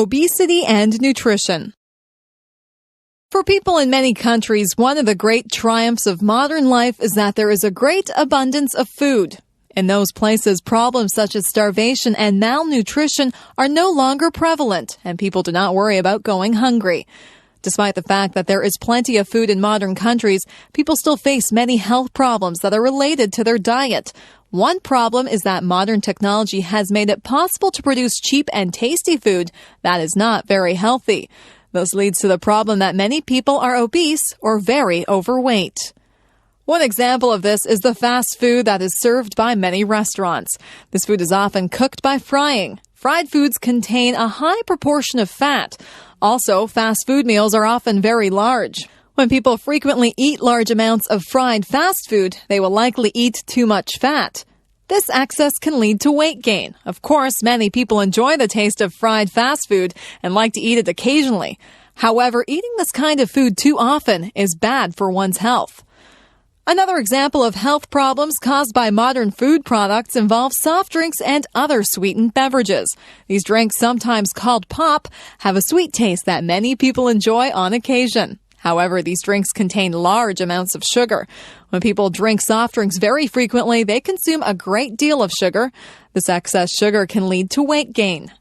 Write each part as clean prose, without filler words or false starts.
Obesity and nutrition. For people in many countries, one of the great triumphs of modern life is that there is a great abundance of food. In those places, problems such as starvation and malnutrition are no longer prevalent, and people do not worry about going hungry. Despite the fact that there is plenty of food in modern countries, people still face many health problems that are related to their diet. One problem is that modern technology has made it possible to produce cheap and tasty food that is not very healthy. This leads to the problem that many people are obese or very overweight. One example of this is the fast food that is served by many restaurants. This food is often cooked by frying. Fried foods contain a high proportion of fat. Also, fast food meals are often very large. When people frequently eat large amounts of fried fast food, they will likely eat too much fat. This excess can lead to weight gain. Of course, many people enjoy the taste of fried fast food and like to eat it occasionally. However, eating this kind of food too often is bad for one's health. Another example of health problems caused by modern food products involves soft drinks and other sweetened beverages. These drinks, sometimes called pop, have a sweet taste that many people enjoy on occasion. However, these drinks contain large amounts of sugar. When people drink soft drinks very frequently, they consume a great deal of sugar. This excess sugar can lead to weight gain.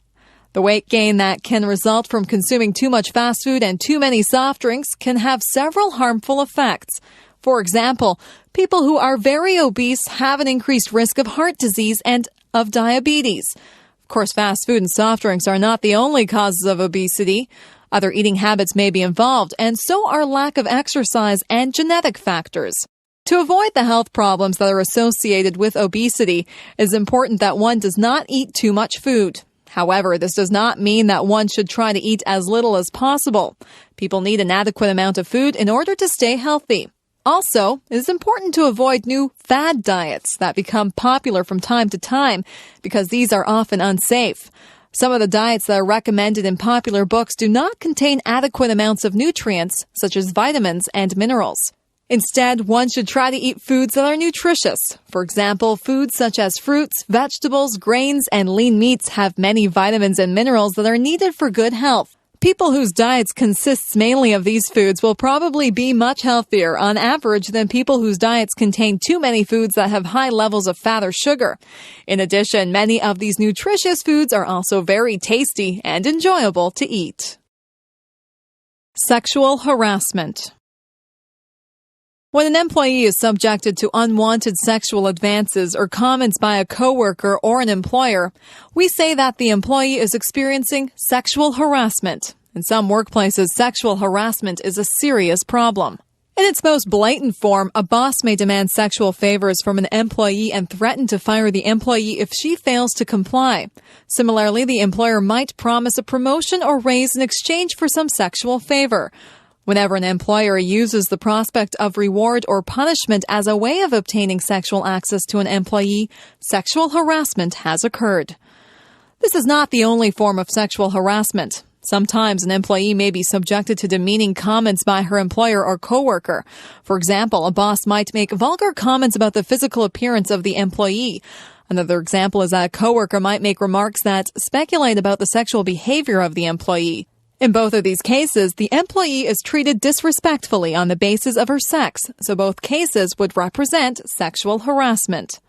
The weight gain that can result from consuming too much fast food and too many soft drinks can have several harmful effects. For example, people who are very obese have an increased risk of heart disease and of diabetes. Of course, fast food and soft drinks are not the only causes of obesity. Other eating habits may be involved, and so are lack of exercise and genetic factors. To avoid the health problems that are associated with obesity, it is important that one does not eat too much food. However, this does not mean that one should try to eat as little as possible. People need an adequate amount of food in order to stay healthy. Also, it is important to avoid new fad diets that become popular from time to time because these are often unsafe. Some of the diets that are recommended in popular books do not contain adequate amounts of nutrients, such as vitamins and minerals. Instead, one should try to eat foods that are nutritious. For example, foods such as fruits, vegetables, grains, and lean meats have many vitamins and minerals that are needed for good health. People whose diets consists mainly of these foods will probably be much healthier on average than people whose diets contain too many foods that have high levels of fat or sugar. In addition, many of these nutritious foods are also very tasty and enjoyable to eat. Sexual harassment. When an employee is subjected to unwanted sexual advances or comments by a coworker or an employer, we say that the employee is experiencing sexual harassment. In some workplaces, sexual harassment is a serious problem. In its most blatant form, a boss may demand sexual favors from an employee and threaten to fire the employee if she fails to comply. Similarly, the employer might promise a promotion or raise in exchange for some sexual favor. Whenever an employer uses the prospect of reward or punishment as a way of obtaining sexual access to an employee, sexual harassment has occurred. This is not the only form of sexual harassment. Sometimes an employee may be subjected to demeaning comments by her employer or coworker. For example, a boss might make vulgar comments about the physical appearance of the employee. Another example is that a coworker might make remarks that speculate about the sexual behavior of the employee. In both of these cases, the employee is treated disrespectfully on the basis of her sex, so both cases would represent sexual harassment.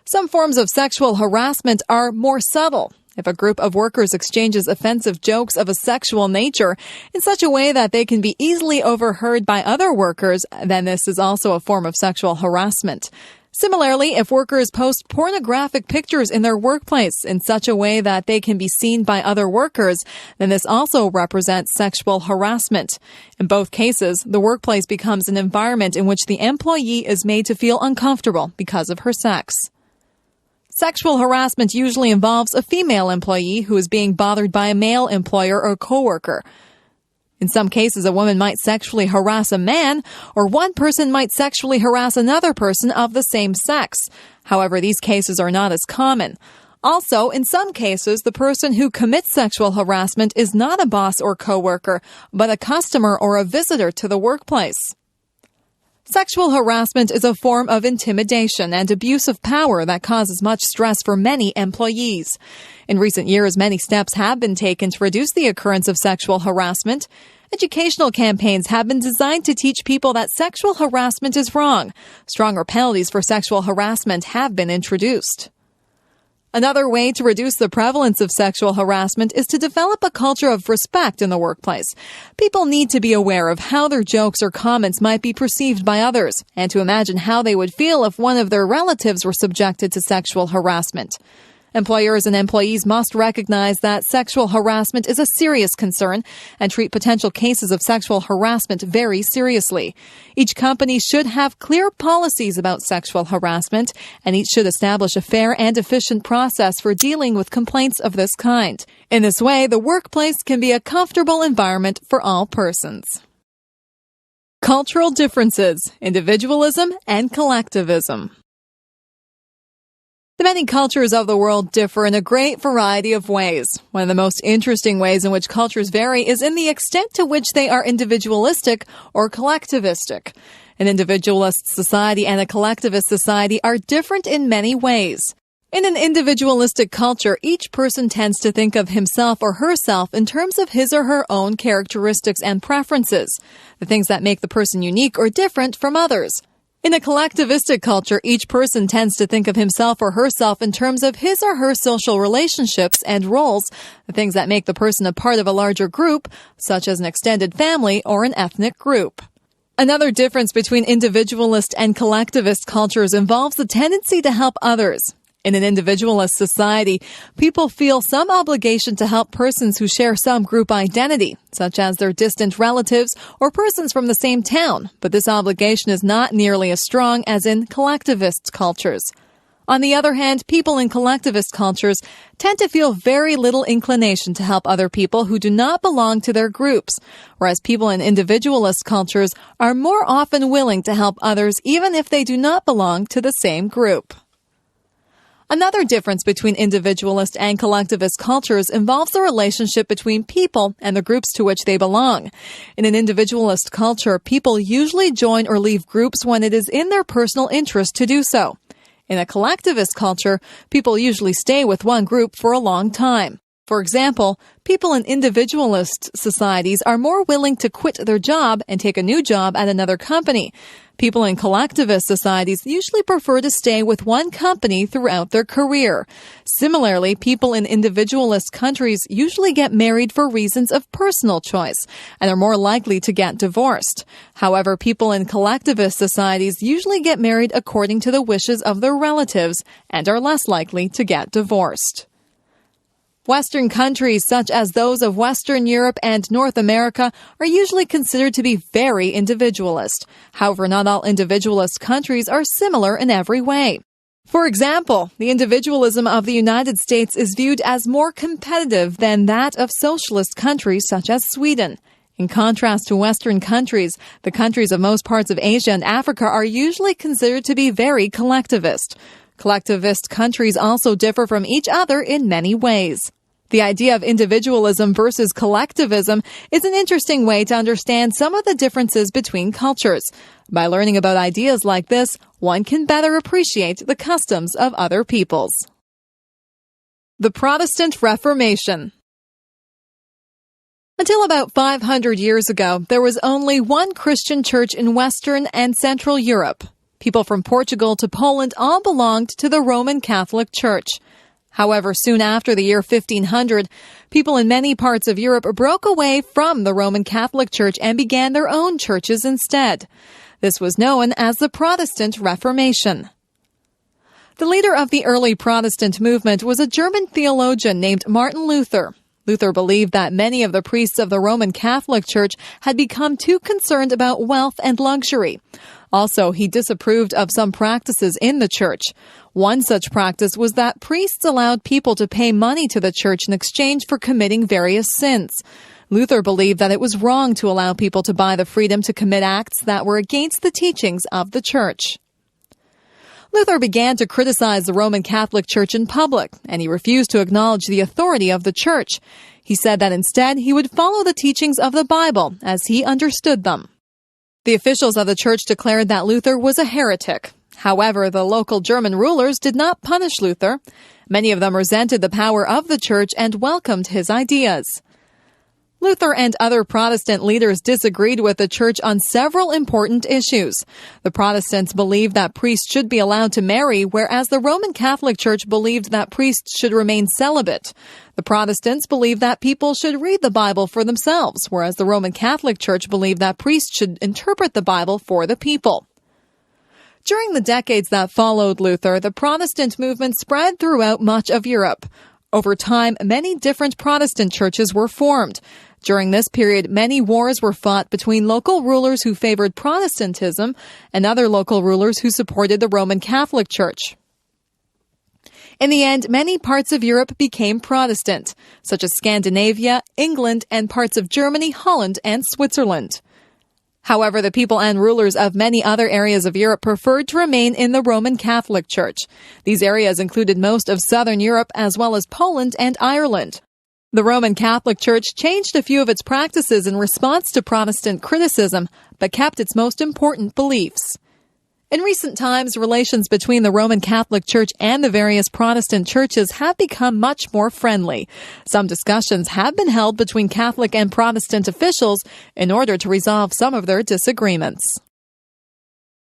Some forms of sexual harassment are more subtle. If a group of workers exchanges offensive jokes of a sexual nature in such a way that they can be easily overheard by other workers, then this is also a form of sexual harassment. Similarly, if workers post pornographic pictures in their workplace in such a way that they can be seen by other workers, then this also represents sexual harassment. In both cases, the workplace becomes an environment in which the employee is made to feel uncomfortable because of her sex. Sexual harassment usually involves a female employee who is being bothered by a male employer or coworker. In some cases, a woman might sexually harass a man, or one person might sexually harass another person of the same sex. However, these cases are not as common. Also, in some cases, the person who commits sexual harassment is not a boss or coworker, but a customer or a visitor to the workplace. Sexual harassment is a form of intimidation and abuse of power that causes much stress for many employees. In recent years, many steps have been taken to reduce the occurrence of sexual harassment. Educational campaigns have been designed to teach people that sexual harassment is wrong. Stronger penalties for sexual harassment have been introduced. Another way to reduce the prevalence of sexual harassment is to develop a culture of respect in the workplace. People need to be aware of how their jokes or comments might be perceived by others, and to imagine how they would feel if one of their relatives were subjected to sexual harassment. Employers and employees must recognize that sexual harassment is a serious concern and treat potential cases of sexual harassment very seriously. Each company should have clear policies about sexual harassment, and each should establish a fair and efficient process for dealing with complaints of this kind. In this way, the workplace can be a comfortable environment for all persons. Cultural differences, individualism, and collectivism. The many cultures of the world differ in a great variety of ways. One of the most interesting ways in which cultures vary is in the extent to which they are individualistic or collectivistic. An individualist society and a collectivist society are different in many ways. In an individualistic culture, each person tends to think of himself or herself in terms of his or her own characteristics and preferences, the things that make the person unique or different from others. In a collectivistic culture, each person tends to think of himself or herself in terms of his or her social relationships and roles, the things that make the person a part of a larger group, such as an extended family or an ethnic group. Another difference between individualist and collectivist cultures involves the tendency to help others. In an individualist society, people feel some obligation to help persons who share some group identity, such as their distant relatives or persons from the same town, but this obligation is not nearly as strong as in collectivist cultures. On the other hand, people in collectivist cultures tend to feel very little inclination to help other people who do not belong to their groups, whereas people in individualist cultures are more often willing to help others even if they do not belong to the same group. Another difference between individualist and collectivist cultures involves the relationship between people and the groups to which they belong. In an individualist culture, people usually join or leave groups when it is in their personal interest to do so. In a collectivist culture, people usually stay with one group for a long time. For example, people in individualist societies are more willing to quit their job and take a new job at another company. People in collectivist societies usually prefer to stay with one company throughout their career. Similarly, people in individualist countries usually get married for reasons of personal choice and are more likely to get divorced. However, people in collectivist societies usually get married according to the wishes of their relatives and are less likely to get divorced. Western countries, such as those of Western Europe and North America, are usually considered to be very individualist. However, not all individualist countries are similar in every way. For example, the individualism of the United States is viewed as more competitive than that of socialist countries such as Sweden. In contrast to Western countries, the countries of most parts of Asia and Africa are usually considered to be very collectivist. Collectivist countries also differ from each other in many ways. The idea of individualism versus collectivism is an interesting way to understand some of the differences between cultures. By learning about ideas like this, one can better appreciate the customs of other peoples. The Protestant Reformation. Until about 500 years ago, there was only one Christian church in Western and Central Europe. People from Portugal to Poland all belonged to the Roman Catholic Church. However, soon after the year 1500, people in many parts of Europe broke away from the Roman Catholic Church and began their own churches instead. This was known as the Protestant Reformation. The leader of the early Protestant movement was a German theologian named Martin Luther. Luther believed that many of the priests of the Roman Catholic Church had become too concerned about wealth and luxury. Also, he disapproved of some practices in the church. One such practice was that priests allowed people to pay money to the church in exchange for committing various sins. Luther believed that it was wrong to allow people to buy the freedom to commit acts that were against the teachings of the church. Luther began to criticize the Roman Catholic Church in public, and he refused to acknowledge the authority of the church. He said that instead he would follow the teachings of the Bible as he understood them. The officials of the church declared that Luther was a heretic. However, the local German rulers did not punish Luther. Many of them resented the power of the church and welcomed his ideas. Luther and other Protestant leaders disagreed with the church on several important issues. The Protestants believed that priests should be allowed to marry, whereas the Roman Catholic Church believed that priests should remain celibate. The Protestants believed that people should read the Bible for themselves, whereas the Roman Catholic Church believed that priests should interpret the Bible for the people. During the decades that followed Luther, the Protestant movement spread throughout much of Europe. Over time, many different Protestant churches were formed. During this period, many wars were fought between local rulers who favored Protestantism and other local rulers who supported the Roman Catholic Church. In the end, many parts of Europe became Protestant, such as Scandinavia, England, and parts of Germany, Holland, and Switzerland. However, the people and rulers of many other areas of Europe preferred to remain in the Roman Catholic Church. These areas included most of southern Europe as well as Poland and Ireland. The Roman Catholic Church changed a few of its practices in response to Protestant criticism, but kept its most important beliefs. In recent times, relations between the Roman Catholic Church and the various Protestant churches have become much more friendly. Some discussions have been held between Catholic and Protestant officials in order to resolve some of their disagreements.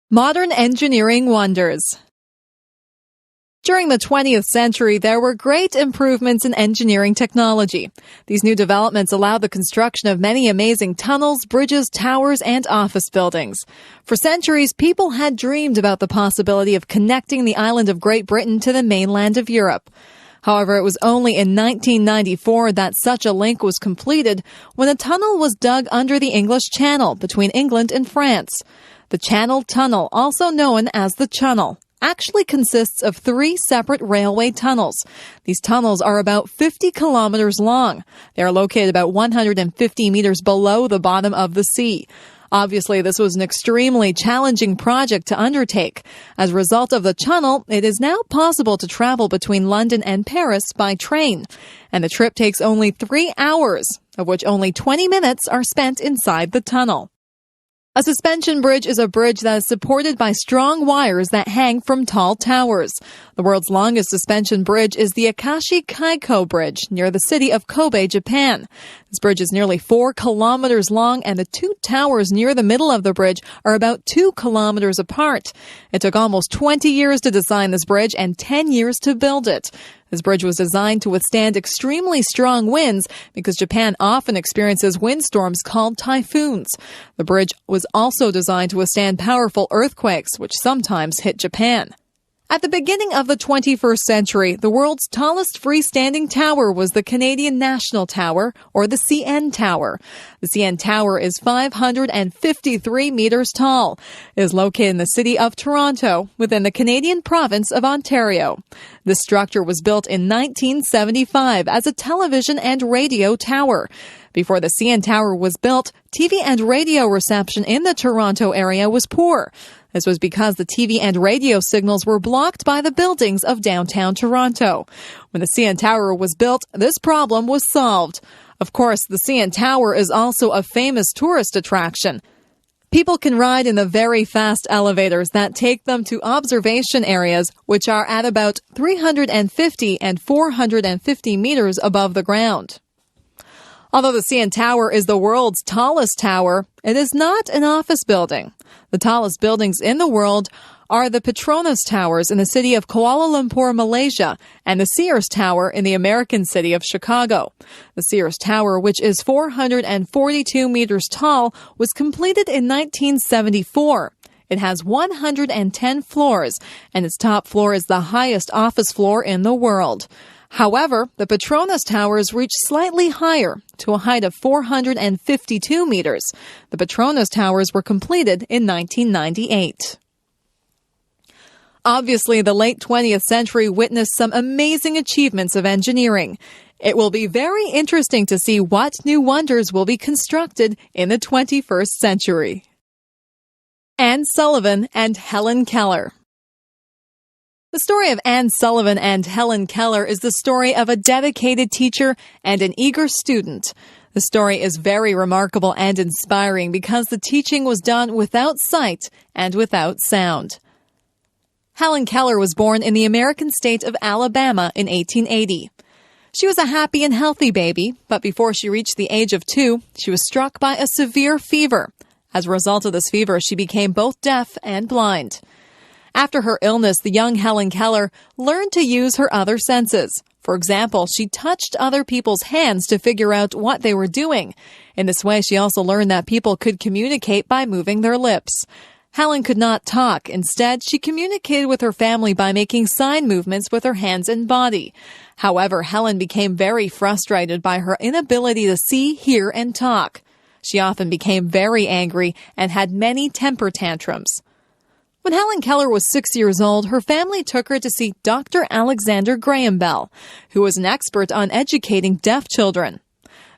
Modern engineering wonders. During the 20th century, there were great improvements in engineering technology. These new developments allowed the construction of many amazing tunnels, bridges, towers, and office buildings. For centuries, people had dreamed about the possibility of connecting the island of Great Britain to the mainland of Europe. However, it was only in 1994 that such a link was completed when a tunnel was dug under the English Channel between England and France. The Channel Tunnel, also known as the Channel, actually consists of 3 separate railway tunnels. These tunnels are about 50 kilometers long. They are located about 150 meters below the bottom of the sea. Obviously, this was an extremely challenging project to undertake. As a result of the tunnel, it is now possible to travel between London and Paris by train. And the trip takes only 3 hours, of which only 20 minutes are spent inside the tunnel. A suspension bridge is a bridge that is supported by strong wires that hang from tall towers. The world's longest suspension bridge is the Akashi Kaiko Bridge near the city of Kobe, Japan. This bridge is nearly 4 kilometers long, and the 2 towers near the middle of the bridge are about 2 kilometers apart. It took almost 20 years to design this bridge and 10 years to build it. This bridge was designed to withstand extremely strong winds because Japan often experiences windstorms called typhoons. The bridge was also designed to withstand powerful earthquakes, which sometimes hit Japan. At the beginning of the 21st century, the world's tallest freestanding tower was the Canadian National Tower, or the CN Tower. The CN Tower is 553 meters tall. It is located in the city of Toronto, within the Canadian province of Ontario. This structure was built in 1975 as a television and radio tower. Before the CN Tower was built, TV and radio reception in the Toronto area was poor. This was because the TV and radio signals were blocked by the buildings of downtown Toronto. When the CN Tower was built, this problem was solved. Of course, the CN Tower is also a famous tourist attraction. People can ride in the very fast elevators that take them to observation areas, which are at about 350 and 450 meters above the ground. Although the CN Tower is the world's tallest tower, it is not an office building. The tallest buildings in the world are the Petronas Towers in the city of Kuala Lumpur, Malaysia, and the Sears Tower in the American city of Chicago. The Sears Tower, which is 442 meters tall, was completed in 1974. It has 110 floors, and its top floor is the highest office floor in the world. However, the Petronas Towers reach slightly higher, to a height of 452 meters. The Petronas Towers were completed in 1998. Obviously, the late 20th century witnessed some amazing achievements of engineering. It will be very interesting to see what new wonders will be constructed in the 21st century. Anne Sullivan and Helen Keller. The story of Anne Sullivan and Helen Keller is the story of a dedicated teacher and an eager student. The story is very remarkable and inspiring because the teaching was done without sight and without sound. Helen Keller was born in the American state of Alabama in 1880. She was a happy and healthy baby, but before she reached the age of 2, she was struck by a severe fever. As a result of this fever, she became both deaf and blind. After her illness, the young Helen Keller learned to use her other senses. For example, she touched other people's hands to figure out what they were doing. In this way, she also learned that people could communicate by moving their lips. Helen could not talk. Instead, she communicated with her family by making sign movements with her hands and body. However, Helen became very frustrated by her inability to see, hear, and talk. She often became very angry and had many temper tantrums. When Helen Keller was 6 years old, her family took her to see Dr. Alexander Graham Bell, who was an expert on educating deaf children.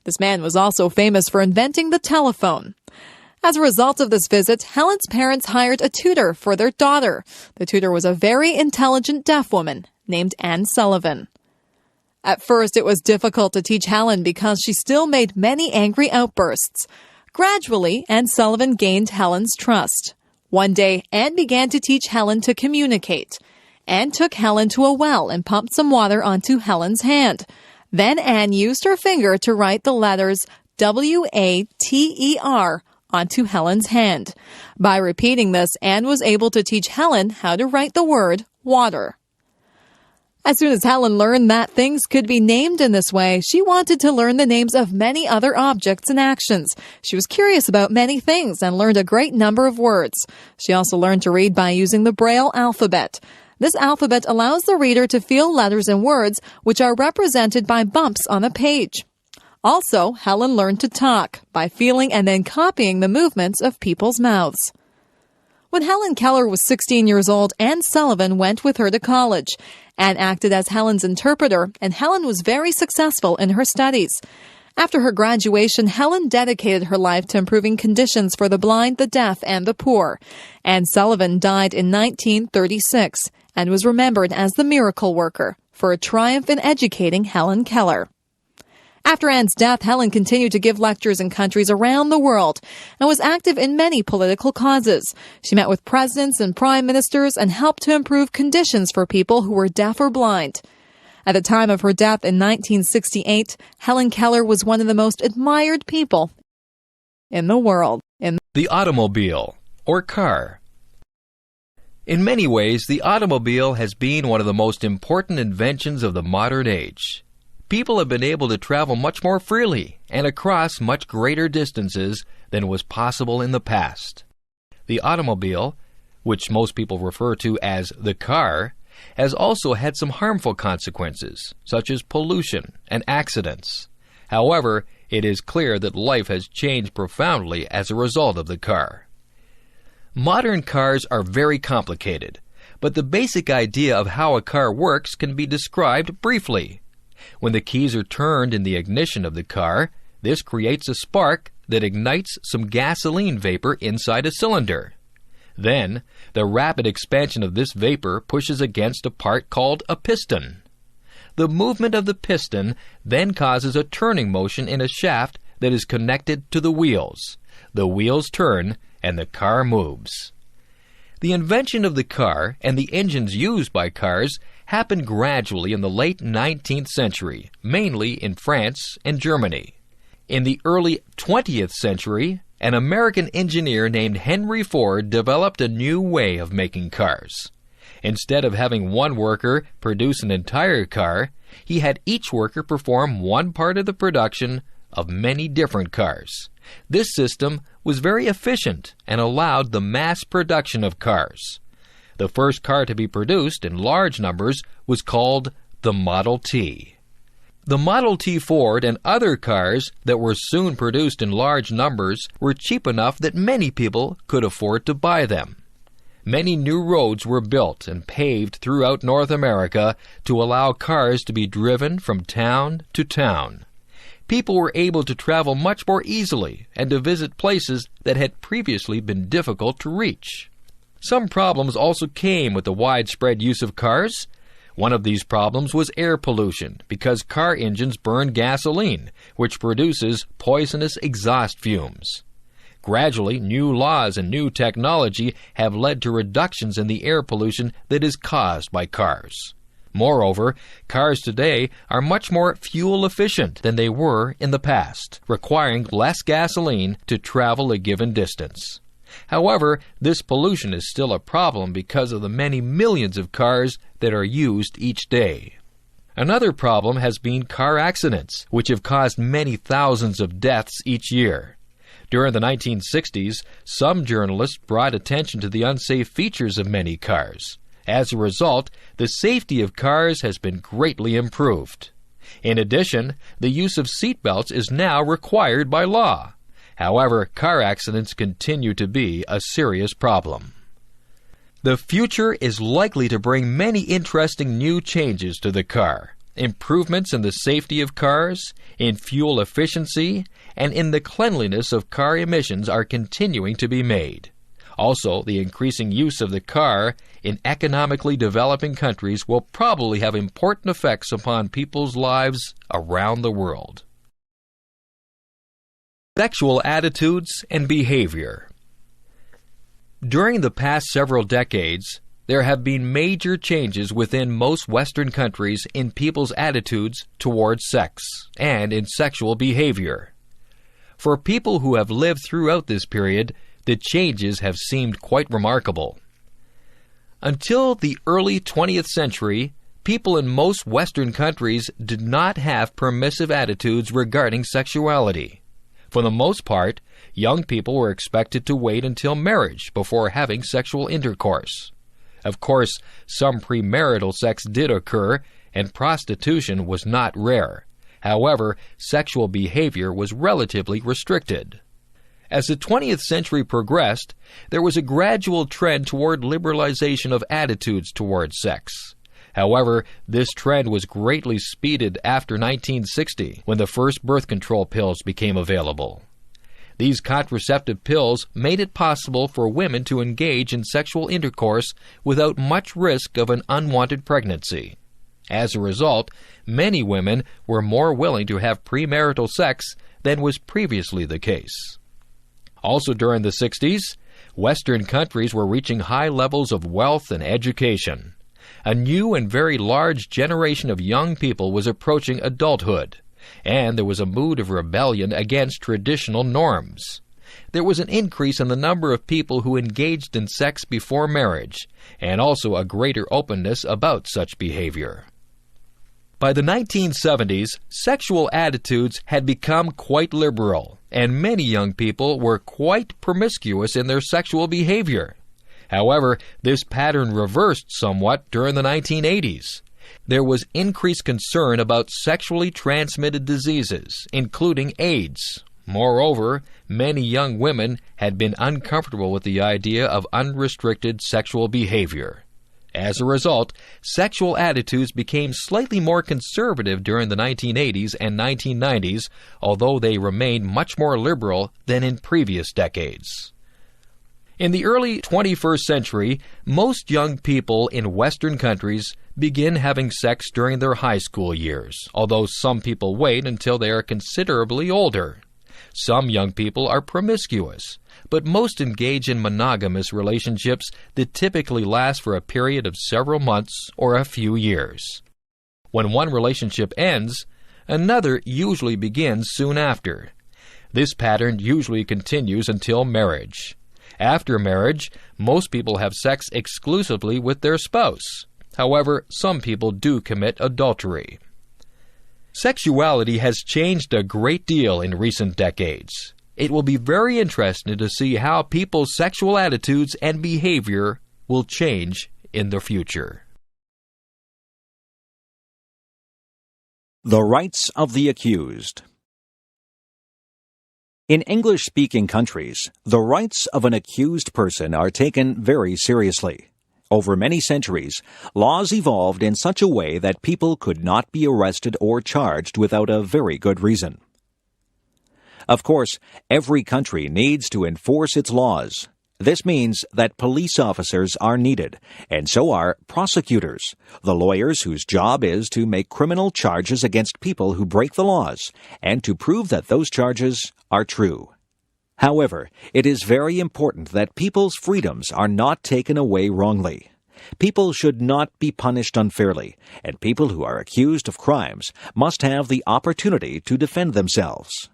This man was also famous for inventing the telephone. As a result of this visit, Helen's parents hired a tutor for their daughter. The tutor was a very intelligent deaf woman named Anne Sullivan. At first, it was difficult to teach Helen because she still made many angry outbursts. Gradually, Anne Sullivan gained Helen's trust. One day, Anne began to teach Helen to communicate. Anne took Helen to a well and pumped some water onto Helen's hand. Then Anne used her finger to write the letters W-A-T-E-R onto Helen's hand. By repeating this, Anne was able to teach Helen how to write the word water. As soon as Helen learned that things could be named in this way, she wanted to learn the names of many other objects and actions. She was curious about many things and learned a great number of words. She also learned to read by using the Braille alphabet. This alphabet allows the reader to feel letters and words which are represented by bumps on a page. Also, Helen learned to talk by feeling and then copying the movements of people's mouths. When Helen Keller was 16 years old, Anne Sullivan went with her to college. Anne acted as Helen's interpreter, and Helen was very successful in her studies. After her graduation, Helen dedicated her life to improving conditions for the blind, the deaf, and the poor. Anne Sullivan died in 1936 and was remembered as the miracle worker for a triumph in educating Helen Keller. After Anne's death, Helen continued to give lectures in countries around the world and was active in many political causes. She met with presidents and prime ministers and helped to improve conditions for people who were deaf or blind. At the time of her death in 1968, Helen Keller was one of the most admired people in the world. The automobile, or car. In many ways, the automobile has been one of the most important inventions of the modern age. People have been able to travel much more freely and across much greater distances than was possible in the past. The automobile, which most people refer to as the car, has also had some harmful consequences, such as pollution and accidents. However, it is clear that life has changed profoundly as a result of the car. Modern cars are very complicated, but the basic idea of how a car works can be described briefly. When the keys are turned in the ignition of the car, this creates a spark that ignites some gasoline vapor inside a cylinder. Then, the rapid expansion of this vapor pushes against a part called a piston. The movement of the piston then causes a turning motion in a shaft that is connected to the wheels. The wheels turn, and the car moves. The invention of the car and the engines used by cars happened gradually in the late 19th century, mainly in France and Germany. In the early 20th century, an American engineer named Henry Ford developed a new way of making cars. Instead of having one worker produce an entire car, he had each worker perform one part of the production of many different cars. This system was very efficient and allowed the mass production of cars. The first car to be produced in large numbers was called the Model T. The Model T Ford and other cars that were soon produced in large numbers were cheap enough that many people could afford to buy them. Many new roads were built and paved throughout North America to allow cars to be driven from town to town. People were able to travel much more easily and to visit places that had previously been difficult to reach. Some problems also came with the widespread use of cars. One of these problems was air pollution because car engines burn gasoline, which produces poisonous exhaust fumes. Gradually, new laws and new technology have led to reductions in the air pollution that is caused by cars. Moreover, cars today are much more fuel efficient than they were in the past, requiring less gasoline to travel a given distance. However, this pollution is still a problem because of the many millions of cars that are used each day. Another problem has been car accidents, which have caused many thousands of deaths each year. During the 1960s, some journalists brought attention to the unsafe features of many cars. As a result, the safety of cars has been greatly improved. In addition, the use of seatbelts is now required by law. However, car accidents continue to be a serious problem. The future is likely to bring many interesting new changes to the car. Improvements in the safety of cars, in fuel efficiency, and in the cleanliness of car emissions are continuing to be made. Also, the increasing use of the car in economically developing countries will probably have important effects upon people's lives around the world. Sexual attitudes and behavior. During the past several decades, there have been major changes within most Western countries in people's attitudes towards sex and in sexual behavior. For people who have lived throughout this period, the changes have seemed quite remarkable. Until the early 20th century, people in most Western countries did not have permissive attitudes regarding sexuality. For the most part, young people were expected to wait until marriage before having sexual intercourse. Of course, some premarital sex did occur, and prostitution was not rare. However, sexual behavior was relatively restricted. As the 20th century progressed, there was a gradual trend toward liberalization of attitudes toward sex. However, this trend was greatly speeded after 1960, when the first birth control pills became available. These contraceptive pills made it possible for women to engage in sexual intercourse without much risk of an unwanted pregnancy. As a result, many women were more willing to have premarital sex than was previously the case. Also during the 60s, Western countries were reaching high levels of wealth and education. A new and very large generation of young people was approaching adulthood, and there was a mood of rebellion against traditional norms. There was an increase in the number of people who engaged in sex before marriage, and also a greater openness about such behavior. By the 1970s, sexual attitudes had become quite liberal, and many young people were quite promiscuous in their sexual behavior. However, this pattern reversed somewhat during the 1980s. There was increased concern about sexually transmitted diseases, including AIDS. Moreover, many young women had been uncomfortable with the idea of unrestricted sexual behavior. As a result, sexual attitudes became slightly more conservative during the 1980s and 1990s, although they remained much more liberal than in previous decades. In the early 21st century, most young people in Western countries begin having sex during their high school years, although some people wait until they are considerably older. Some young people are promiscuous, but most engage in monogamous relationships that typically last for a period of several months or a few years. When one relationship ends, another usually begins soon after. This pattern usually continues until marriage. After marriage, most people have sex exclusively with their spouse. However, some people do commit adultery. Sexuality has changed a great deal in recent decades. It will be very interesting to see how people's sexual attitudes and behavior will change in the future. The rights of the accused. In English-speaking countries, the rights of an accused person are taken very seriously. Over many centuries, laws evolved in such a way that people could not be arrested or charged without a very good reason. Of course, every country needs to enforce its laws. This means that police officers are needed, and so are prosecutors, the lawyers whose job is to make criminal charges against people who break the laws and to prove that those charges are true. However, it is very important that people's freedoms are not taken away wrongly. People should not be punished unfairly, and people who are accused of crimes must have the opportunity to defend themselves.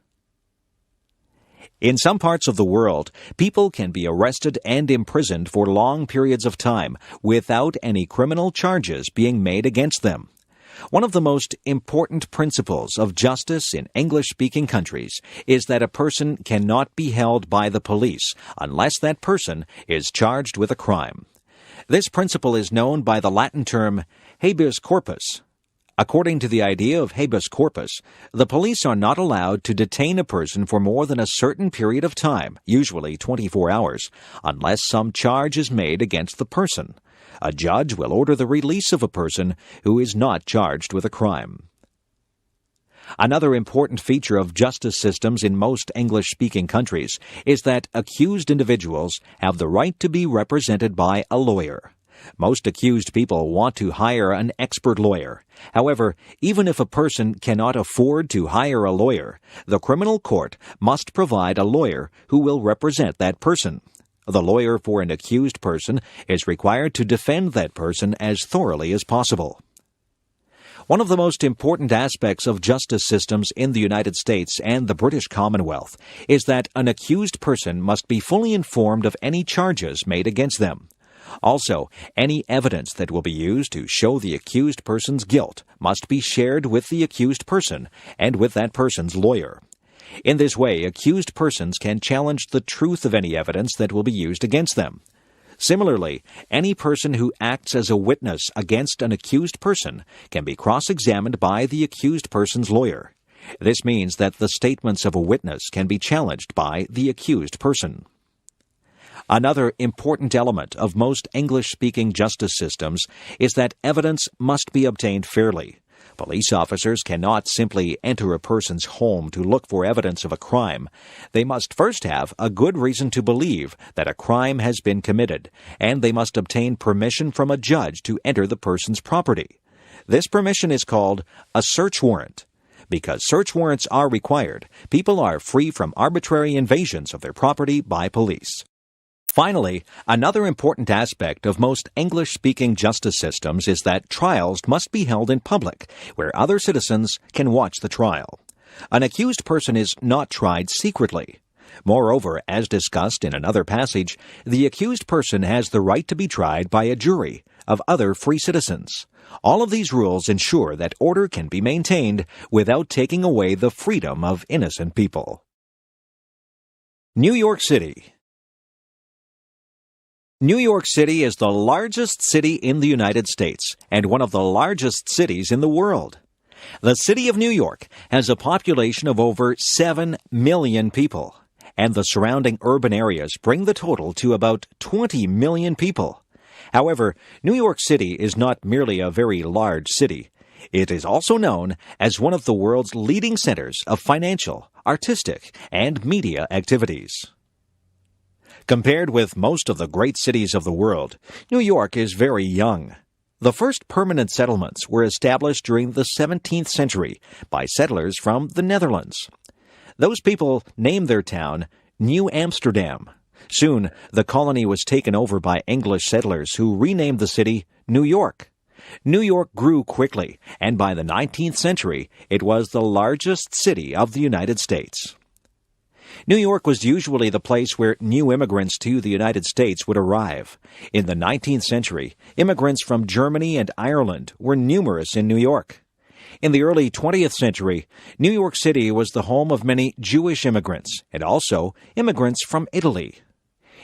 In some parts of the world, people can be arrested and imprisoned for long periods of time without any criminal charges being made against them. One of the most important principles of justice in English-speaking countries is that a person cannot be held by the police unless that person is charged with a crime. This principle is known by the Latin term habeas corpus. According to the idea of habeas corpus, the police are not allowed to detain a person for more than a certain period of time, usually 24 hours, unless some charge is made against the person. A judge will order the release of a person who is not charged with a crime. Another important feature of justice systems in most English-speaking countries is that accused individuals have the right to be represented by a lawyer. Most accused people want to hire an expert lawyer. However, even if a person cannot afford to hire a lawyer, the criminal court must provide a lawyer who will represent that person. The lawyer for an accused person is required to defend that person as thoroughly as possible. One of the most important aspects of justice systems in the United States and the British Commonwealth is that an accused person must be fully informed of any charges made against them. Also, any evidence that will be used to show the accused person's guilt must be shared with the accused person and with that person's lawyer. In this way, accused persons can challenge the truth of any evidence that will be used against them. Similarly, any person who acts as a witness against an accused person can be cross-examined by the accused person's lawyer. This means that the statements of a witness can be challenged by the accused person. Another important element of most English-speaking justice systems is that evidence must be obtained fairly. Police officers cannot simply enter a person's home to look for evidence of a crime. They must first have a good reason to believe that a crime has been committed, and they must obtain permission from a judge to enter the person's property. This permission is called a search warrant. Because search warrants are required, people are free from arbitrary invasions of their property by police. Finally, another important aspect of most English-speaking justice systems is that trials must be held in public, where other citizens can watch the trial. An accused person is not tried secretly. Moreover, as discussed in another passage, the accused person has the right to be tried by a jury of other free citizens. All of these rules ensure that order can be maintained without taking away the freedom of innocent people. New York City. New York City is the largest city in the United States and one of the largest cities in the world. The city of New York has a population of over 7 million people, and the surrounding urban areas bring the total to about 20 million people. However, New York City is not merely a very large city. It is also known as one of the world's leading centers of financial, artistic, and media activities. Compared with most of the great cities of the world, New York is very young. The first permanent settlements were established during the 17th century by settlers from the Netherlands. Those people named their town New Amsterdam. Soon, the colony was taken over by English settlers who renamed the city New York. New York grew quickly, and by the 19th century, it was the largest city of the United States. New York was usually the place where new immigrants to the United States would arrive. In the 19th century, immigrants from Germany and Ireland were numerous in New York. In the early 20th century, New York City was the home of many Jewish immigrants and also immigrants from Italy.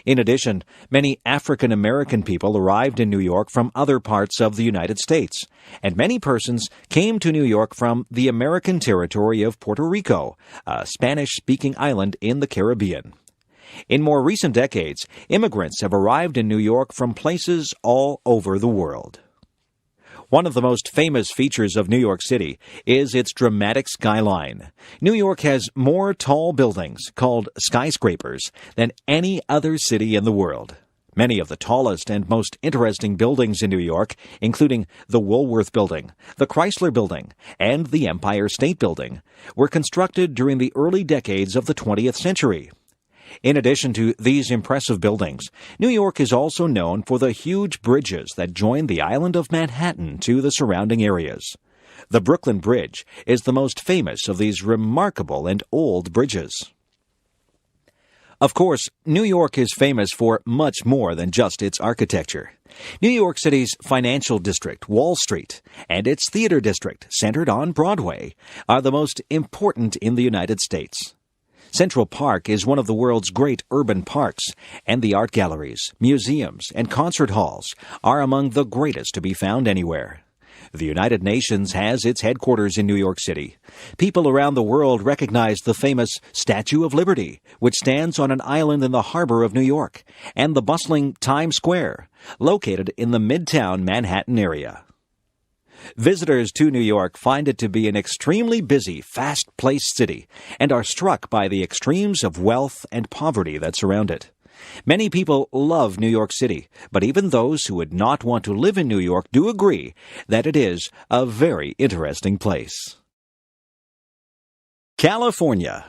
In addition, many African American people arrived in New York from other parts of the United States, and many persons came to New York from the American territory of Puerto Rico, a Spanish-speaking island in the Caribbean. In more recent decades, immigrants have arrived in New York from places all over the world. One of the most famous features of New York City is its dramatic skyline. New York has more tall buildings, called skyscrapers, than any other city in the world. Many of the tallest and most interesting buildings in New York, including the Woolworth Building, the Chrysler Building, and the Empire State Building, were constructed during the early decades of the 20th century. In addition to these impressive buildings, New York is also known for the huge bridges that join the island of Manhattan to the surrounding areas. The Brooklyn Bridge is the most famous of these remarkable and old bridges. Of course, New York is famous for much more than just its architecture. New York City's financial district, Wall Street, and its theater district, centered on Broadway, are the most important in the United States. Central Park is one of the world's great urban parks, and the art galleries, museums, and concert halls are among the greatest to be found anywhere. The United Nations has its headquarters in New York City. People around the world recognize the famous Statue of Liberty, which stands on an island in the harbor of New York, and the bustling Times Square, located in the Midtown Manhattan area. Visitors to New York find it to be an extremely busy, fast-paced city and are struck by the extremes of wealth and poverty that surround it. Many people love New York City, but even those who would not want to live in New York do agree that it is a very interesting place. California.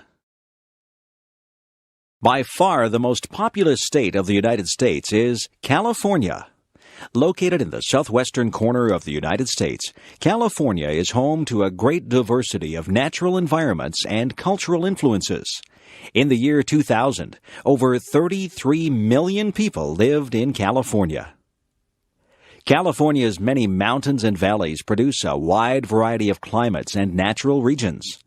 By far the most populous state of the United States is California. Located in the southwestern corner of the United States, California is home to a great diversity of natural environments and cultural influences. In the year 2000, over 33 million people lived in California. California's many mountains and valleys produce a wide variety of climates and natural regions.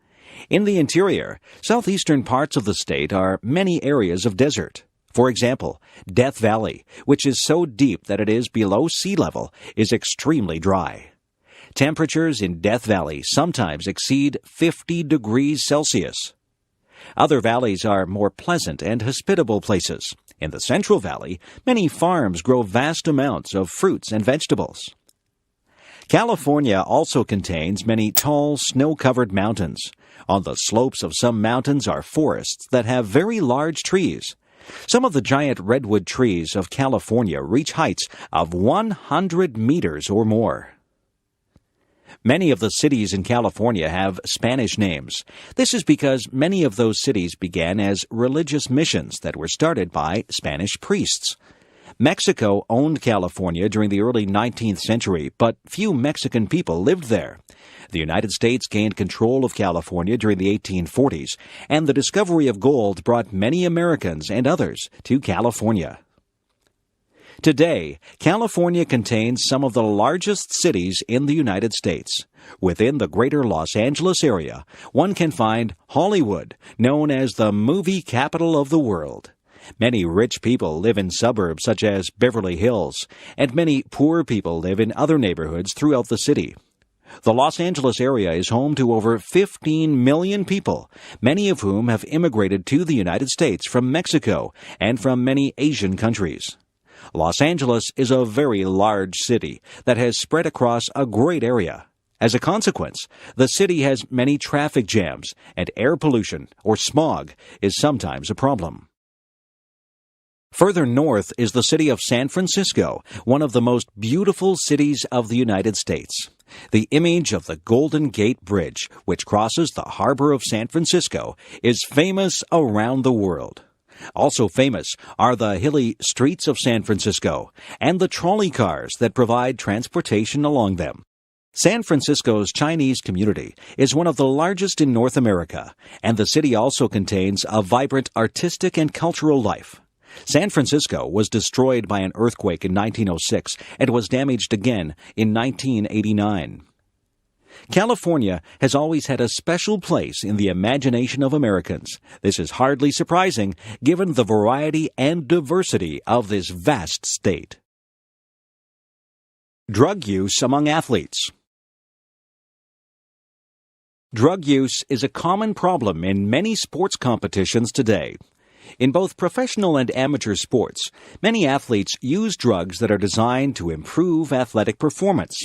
In the interior, southeastern parts of the state are many areas of desert. For example, Death Valley, which is so deep that it is below sea level, is extremely dry. Temperatures in Death Valley sometimes exceed 50 degrees Celsius. Other valleys are more pleasant and hospitable places. In the Central Valley, many farms grow vast amounts of fruits and vegetables. California also contains many tall, snow-covered mountains. On the slopes of some mountains are forests that have very large trees. Some of the giant redwood trees of California reach heights of 100 meters or more. Many of the cities in California have Spanish names. This is because many of those cities began as religious missions that were started by Spanish priests. Mexico owned California during the early 19th century, but few Mexican people lived there. The United States gained control of California during the 1840s, and the discovery of gold brought many Americans and others to California. Today, California contains some of the largest cities in the United States. Within the greater Los Angeles area, one can find Hollywood, known as the movie capital of the world. Many rich people live in suburbs such as Beverly Hills, and many poor people live in other neighborhoods throughout the city. The Los Angeles area is home to over 15 million people, many of whom have immigrated to the United States from Mexico and from many Asian countries. Los Angeles is a very large city that has spread across a great area. As a consequence, the city has many traffic jams, and air pollution, or smog, is sometimes a problem. Further north is the city of San Francisco, one of the most beautiful cities of the United States. The image of the Golden Gate Bridge, which crosses the harbor of San Francisco, is famous around the world. Also famous are the hilly streets of San Francisco and the trolley cars that provide transportation along them. San Francisco's Chinese community is one of the largest in North America, and the city also contains a vibrant artistic and cultural life. San Francisco was destroyed by an earthquake in 1906 and was damaged again in 1989. California has always had a special place in the imagination of Americans. This is hardly surprising, given the variety and diversity of this vast state. Drug use among athletes. Drug use is a common problem in many sports competitions today. In both professional and amateur sports, many athletes use drugs that are designed to improve athletic performance.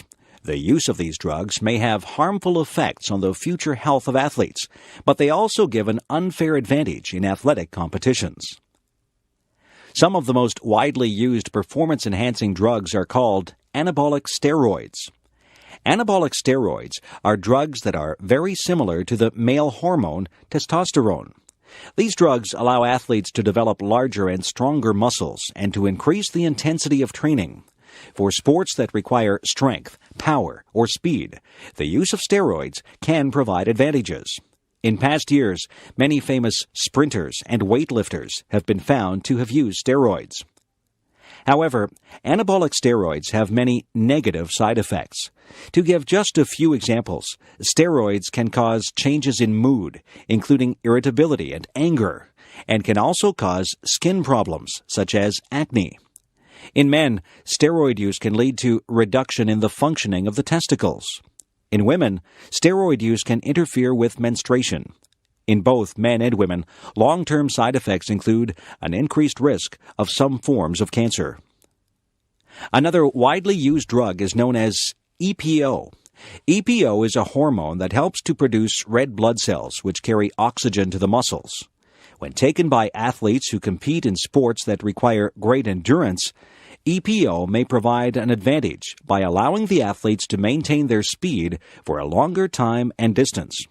The use of these drugs may have harmful effects on the future health of athletes, but they also give an unfair advantage in athletic competitions. Some of the most widely used performance-enhancing drugs are called anabolic steroids. Anabolic steroids are drugs that are very similar to the male hormone testosterone. These drugs allow athletes to develop larger and stronger muscles and to increase the intensity of training. For sports that require strength, power, or speed, the use of steroids can provide advantages. In past years, many famous sprinters and weightlifters have been found to have used steroids. However, anabolic steroids have many negative side effects. To give just a few examples, steroids can cause changes in mood, including irritability and anger, and can also cause skin problems, such as acne. In men, steroid use can lead to reduction in the functioning of the testicles. In women, steroid use can interfere with menstruation. In both men and women, long-term side effects include an increased risk of some forms of cancer. Another widely used drug is known as EPO. EPO is a hormone that helps to produce red blood cells, which carry oxygen to the muscles. When taken by athletes who compete in sports that require great endurance, EPO may provide an advantage by allowing the athletes to maintain their speed for a longer time and distance.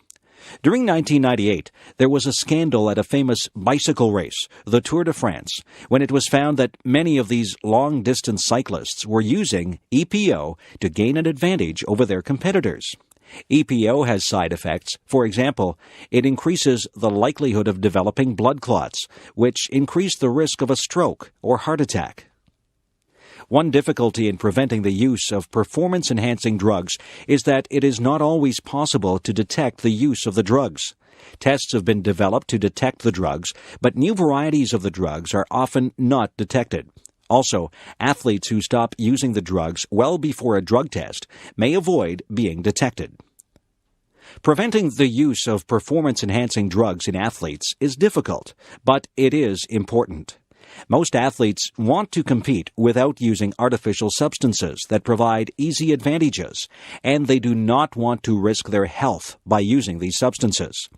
During 1998, there was a scandal at a famous bicycle race, the Tour de France, when it was found that many of these long-distance cyclists were using EPO to gain an advantage over their competitors. EPO has side effects. For example, it increases the likelihood of developing blood clots, which increase the risk of a stroke or heart attack. One difficulty in preventing the use of performance-enhancing drugs is that it is not always possible to detect the use of the drugs. Tests have been developed to detect the drugs, but new varieties of the drugs are often not detected. Also, athletes who stop using the drugs well before a drug test may avoid being detected. Preventing the use of performance-enhancing drugs in athletes is difficult, but it is important. Most athletes want to compete without using artificial substances that provide easy advantages, and they do not want to risk their health by using these substances.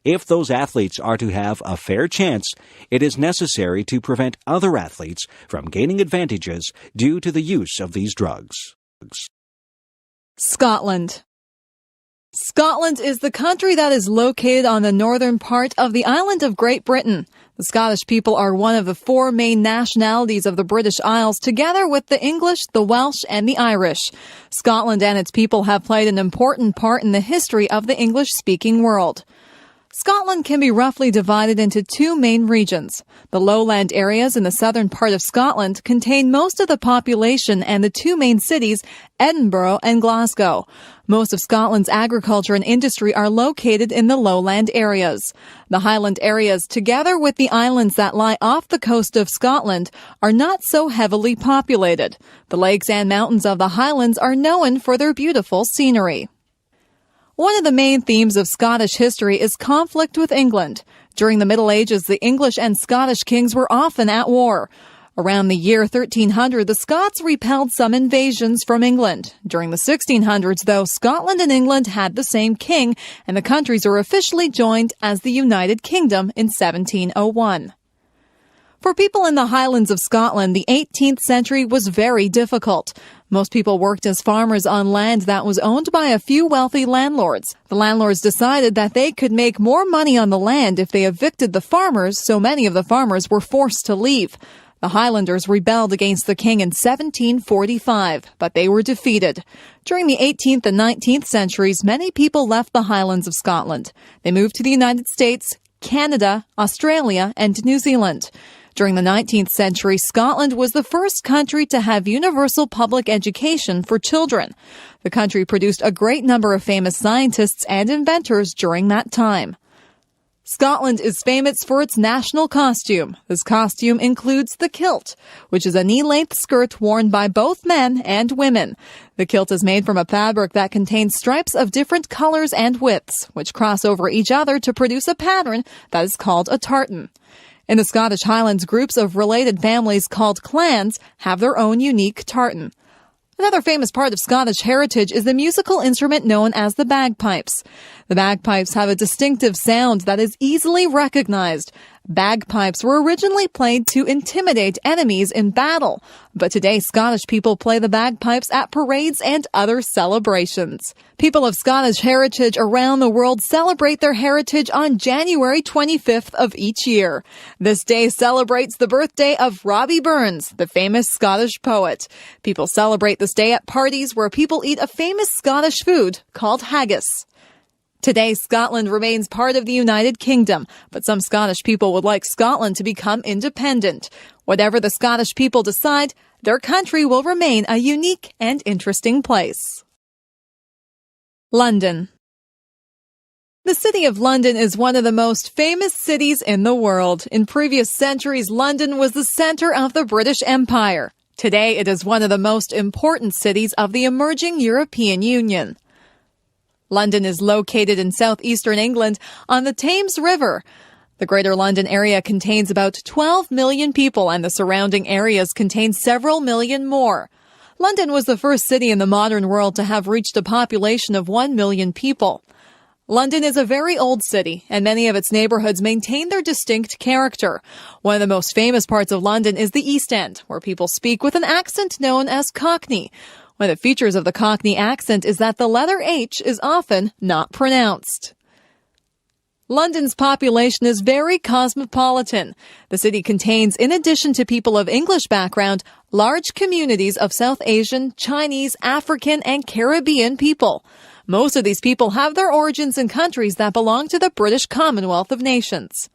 If those athletes are to have a fair chance, it is necessary to prevent other athletes from gaining advantages due to the use of these drugs. Scotland. Scotland is the country that is located on the northern part of the island of Great Britain. The Scottish people are one of the four main nationalities of the British Isles, together with the English, the Welsh, and the Irish. Scotland and its people have played an important part in the history of the English-speaking world. Scotland can be roughly divided into two main regions. The lowland areas in the southern part of Scotland contain most of the population and the two main cities, Edinburgh and Glasgow. Most of Scotland's agriculture and industry are located in the lowland areas. The highland areas, together with the islands that lie off the coast of Scotland, are not so heavily populated. The lakes and mountains of the highlands are known for their beautiful scenery. One of the main themes of Scottish history is conflict with England. During the Middle Ages, the English and Scottish kings were often at war. Around the year 1300, the Scots repelled some invasions from England. During the 1600s, though, Scotland and England had the same king, and the countries were officially joined as the United Kingdom in 1701. For people in the Highlands of Scotland, the 18th century was very difficult. Most people worked as farmers on land that was owned by a few wealthy landlords. The landlords decided that they could make more money on the land if they evicted the farmers, so many of the farmers were forced to leave. The Highlanders rebelled against the king in 1745, but they were defeated. During the 18th and 19th centuries, many people left the Highlands of Scotland. They moved to the United States, Canada, Australia, and New Zealand. During the 19th century, Scotland was the first country to have universal public education for children. The country produced a great number of famous scientists and inventors during that time. Scotland is famous for its national costume. This costume includes the kilt, which is a knee-length skirt worn by both men and women. The kilt is made from a fabric that contains stripes of different colors and widths, which cross over each other to produce a pattern that is called a tartan. In the Scottish Highlands, groups of related families called clans have their own unique tartan. Another famous part of Scottish heritage is the musical instrument known as the bagpipes. The bagpipes have a distinctive sound that is easily recognized. Bagpipes were originally played to intimidate enemies in battle, but today Scottish people play the bagpipes at parades and other celebrations. People of Scottish heritage around the world celebrate their heritage on January 25th of each year. This day celebrates the birthday of Robbie Burns, the famous Scottish poet. People celebrate this day at parties where people eat a famous Scottish food called haggis. Today, Scotland remains part of the United Kingdom, but some Scottish people would like Scotland to become independent. Whatever the Scottish people decide, their country will remain a unique and interesting place. London. The city of London is one of the most famous cities in the world. In previous centuries, London was the center of the British Empire. Today, it is one of the most important cities of the emerging European Union. London is located in southeastern England on the Thames River. The Greater London area contains about 12 million people, and the surrounding areas contain several million more. London was the first city in the modern world to have reached a population of 1 million people. London is a very old city, and many of its neighborhoods maintain their distinct character. One of the most famous parts of London is the East End, where people speak with an accent known as Cockney. One of the features of the Cockney accent is that the letter H is often not pronounced. London's population is very cosmopolitan. The city contains, in addition to people of English background, large communities of South Asian, Chinese, African, and Caribbean people. Most of these people have their origins in countries that belong to the British Commonwealth of Nations.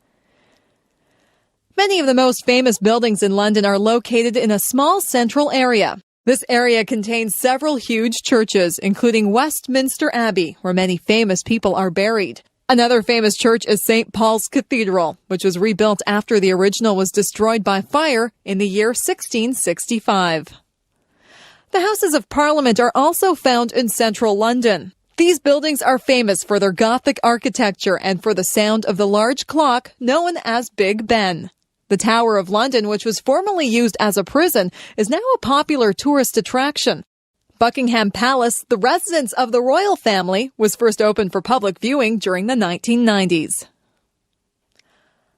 Many of the most famous buildings in London are located in a small central area. This area contains several huge churches, including Westminster Abbey, where many famous people are buried. Another famous church is St. Paul's Cathedral, which was rebuilt after the original was destroyed by fire in the year 1665. The Houses of Parliament are also found in central London. These buildings are famous for their Gothic architecture and for the sound of the large clock known as Big Ben. The Tower of London, which was formerly used as a prison, is now a popular tourist attraction. Buckingham Palace, the residence of the royal family, was first opened for public viewing during the 1990s.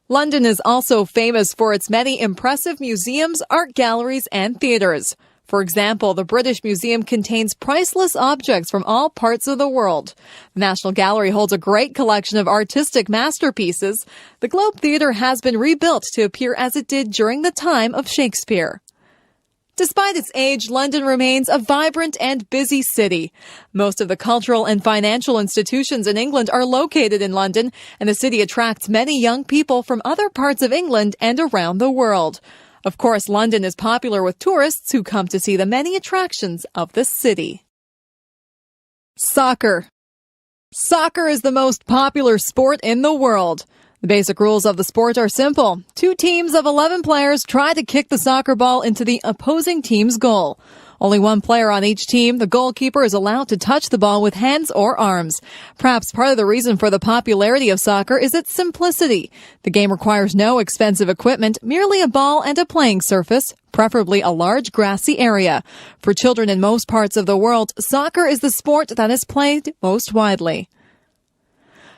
London is also famous for its many impressive museums, art galleries, and theaters. For example, the British Museum contains priceless objects from all parts of the world. The National Gallery holds a great collection of artistic masterpieces. The Globe Theatre has been rebuilt to appear as it did during the time of Shakespeare. Despite its age, London remains a vibrant and busy city. Most of the cultural and financial institutions in England are located in London, and the city attracts many young people from other parts of England and around the world. Of course, London is popular with tourists who come to see the many attractions of the city. Soccer. Soccer is the most popular sport in the world. The basic rules of the sport are simple. 2 teams of 11 players try to kick the soccer ball into the opposing team's goal. Only 1 player on each team, the goalkeeper, is allowed to touch the ball with hands or arms. Perhaps part of the reason for the popularity of soccer is its simplicity. The game requires no expensive equipment, merely a ball and a playing surface, preferably a large grassy area. For children in most parts of the world, soccer is the sport that is played most widely.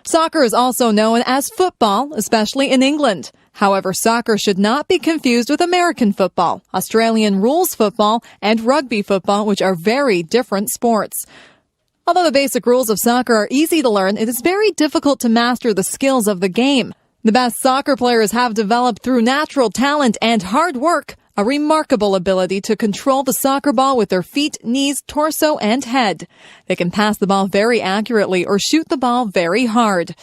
Soccer is also known as football, especially in England. However, soccer should not be confused with American football, Australian rules football, and rugby football, which are very different sports. Although the basic rules of soccer are easy to learn, it is very difficult to master the skills of the game. The best soccer players have developed through natural talent and hard work a remarkable ability to control the soccer ball with their feet, knees, torso, and head. They can pass the ball very accurately or shoot the ball very hard.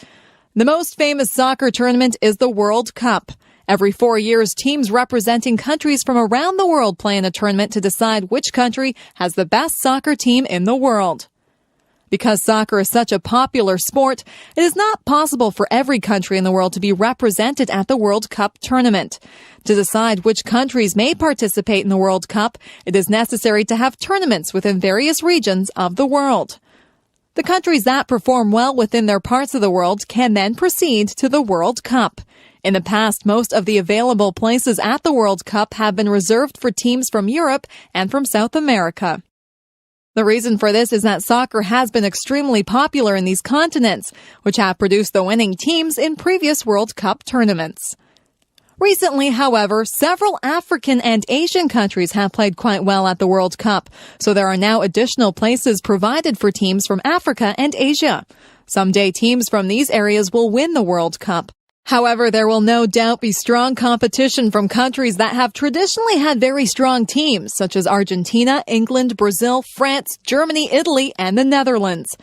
The most famous soccer tournament is the World Cup. Every 4 years, teams representing countries from around the world play in a tournament to decide which country has the best soccer team in the world. Because soccer is such a popular sport, it is not possible for every country in the world to be represented at the World Cup tournament. To decide which countries may participate in the World Cup, it is necessary to have tournaments within various regions of the world. The countries that perform well within their parts of the world can then proceed to the World Cup. In the past, most of the available places at the World Cup have been reserved for teams from Europe and from South America. The reason for this is that soccer has been extremely popular in these continents, which have produced the winning teams in previous World Cup tournaments. Recently, however, several African and Asian countries have played quite well at the World Cup, so there are now additional places provided for teams from Africa and Asia. Someday teams from these areas will win the World Cup. However, there will no doubt be strong competition from countries that have traditionally had very strong teams, such as Argentina, England, Brazil, France, Germany, Italy, and the Netherlands.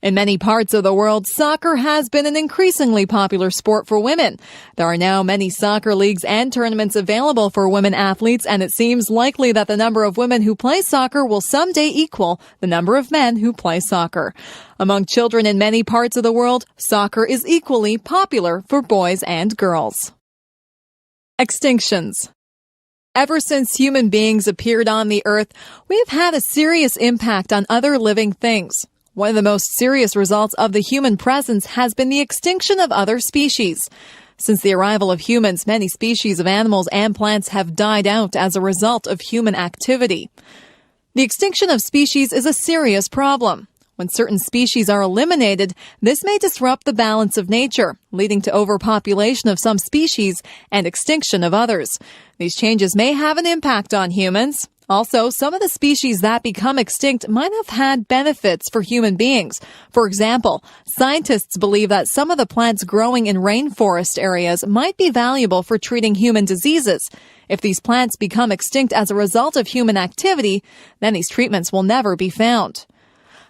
In many parts of the world, soccer has been an increasingly popular sport for women. There are now many soccer leagues and tournaments available for women athletes, and it seems likely that the number of women who play soccer will someday equal the number of men who play soccer. Among children in many parts of the world, soccer is equally popular for boys and girls. Extinctions. Ever since human beings appeared on the earth, we've had a serious impact on other living things. One of the most serious results of the human presence has been the extinction of other species. Since the arrival of humans, many species of animals and plants have died out as a result of human activity. The extinction of species is a serious problem. When certain species are eliminated, this may disrupt the balance of nature, leading to overpopulation of some species and extinction of others. These changes may have an impact on humans. Also, some of the species that become extinct might have had benefits for human beings. For example, scientists believe that some of the plants growing in rainforest areas might be valuable for treating human diseases. If these plants become extinct as a result of human activity, then these treatments will never be found.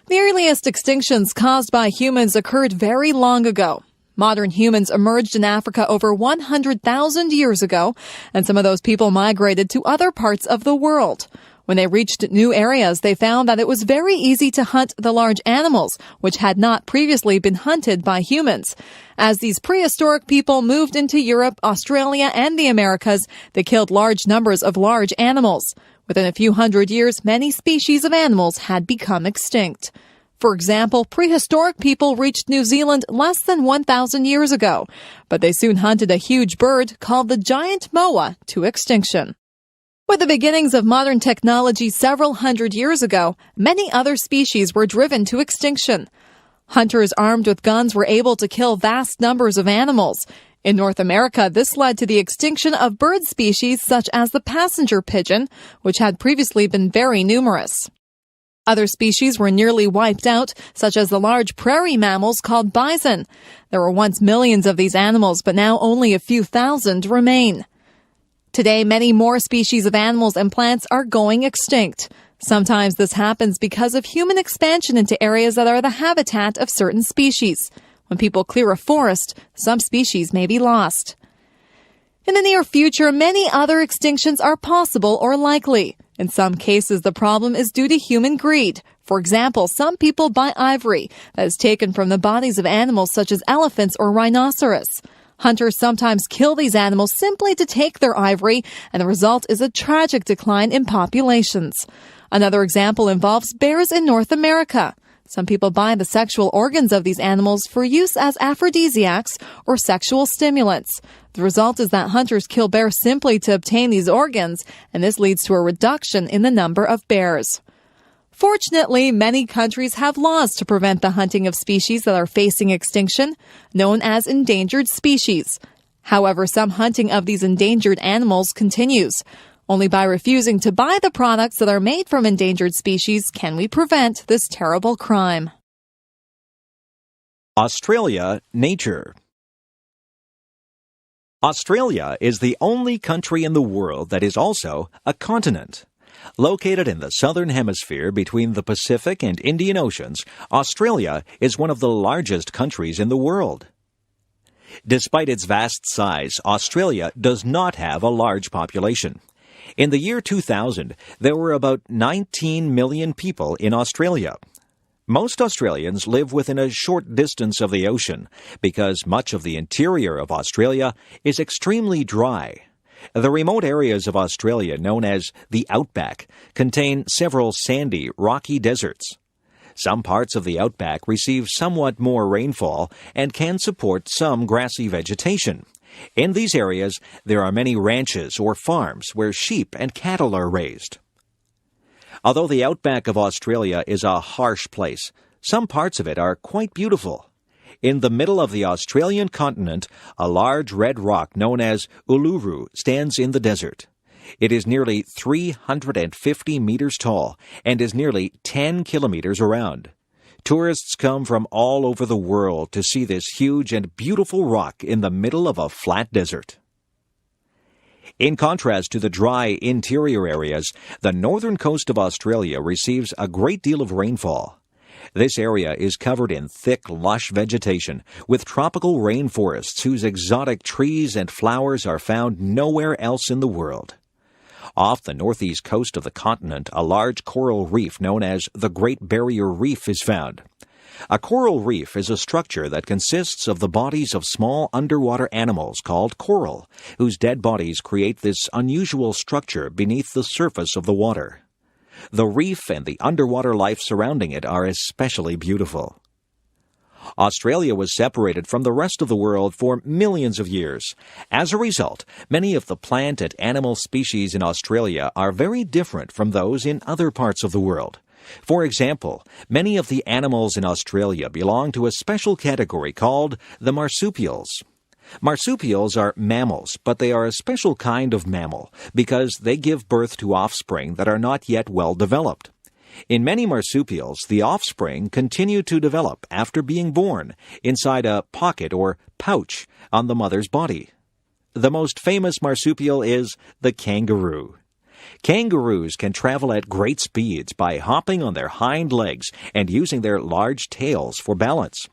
The earliest extinctions caused by humans occurred very long ago. Modern humans emerged in Africa over 100,000 years ago, and some of those people migrated to other parts of the world. When they reached new areas, they found that it was very easy to hunt the large animals, which had not previously been hunted by humans. As these prehistoric people moved into Europe, Australia, and the Americas, they killed large numbers of large animals. Within a few hundred years, many species of animals had become extinct. For example, prehistoric people reached New Zealand less than 1,000 years ago, but they soon hunted a huge bird called the giant moa to extinction. With the beginnings of modern technology several hundred years ago, many other species were driven to extinction. Hunters armed with guns were able to kill vast numbers of animals. In North America, this led to the extinction of bird species such as the passenger pigeon, which had previously been very numerous. Other species were nearly wiped out, such as the large prairie mammals called bison. There were once millions of these animals, but now only a few thousand remain. Today, many more species of animals and plants are going extinct. Sometimes this happens because of human expansion into areas that are the habitat of certain species. When people clear a forest, some species may be lost. In the near future, many other extinctions are possible or likely. In some cases, the problem is due to human greed. For example, some people buy ivory that is taken from the bodies of animals such as elephants or rhinoceros. Hunters sometimes kill these animals simply to take their ivory, and the result is a tragic decline in populations. Another example involves bears in North America. Some people buy the sexual organs of these animals for use as aphrodisiacs or sexual stimulants. The result is that hunters kill bears simply to obtain these organs, and this leads to a reduction in the number of bears. Fortunately, many countries have laws to prevent the hunting of species that are facing extinction, known as endangered species. However, some hunting of these endangered animals continues. Only by refusing to buy the products that are made from endangered species can we prevent this terrible crime. Australia, nature. Australia is the only country in the world that is also a continent. Located in the southern hemisphere between the Pacific and Indian Oceans, Australia is one of the largest countries in the world. Despite its vast size, Australia does not have a large population. In the year 2000, there were about 19 million people in Australia. Most Australians live within a short distance of the ocean because much of the interior of Australia is extremely dry. The remote areas of Australia, known as the Outback, contain several sandy, rocky deserts. Some parts of the Outback receive somewhat more rainfall and can support some grassy vegetation. In these areas, there are many ranches or farms where sheep and cattle are raised. Although the outback of Australia is a harsh place, some parts of it are quite beautiful. In the middle of the Australian continent, a large red rock known as Uluru stands in the desert. It is nearly 350 meters tall and is nearly 10 kilometers around. Tourists come from all over the world to see this huge and beautiful rock in the middle of a flat desert. In contrast to the dry interior areas, the northern coast of Australia receives a great deal of rainfall. This area is covered in thick, lush vegetation, with tropical rainforests whose exotic trees and flowers are found nowhere else in the world. Off the northeast coast of the continent, a large coral reef known as the Great Barrier Reef is found. A coral reef is a structure that consists of the bodies of small underwater animals called coral, whose dead bodies create this unusual structure beneath the surface of the water. The reef and the underwater life surrounding it are especially beautiful. Australia was separated from the rest of the world for millions of years. As a result, many of the plant and animal species in Australia are very different from those in other parts of the world. For example, many of the animals in Australia belong to a special category called the marsupials. Marsupials are mammals, but they are a special kind of mammal because they give birth to offspring that are not yet well developed. In many marsupials, the offspring continue to develop after being born inside a pocket or pouch on the mother's body. The most famous marsupial is the kangaroo. Kangaroos can travel at great speeds by hopping on their hind legs and using their large tails for balance.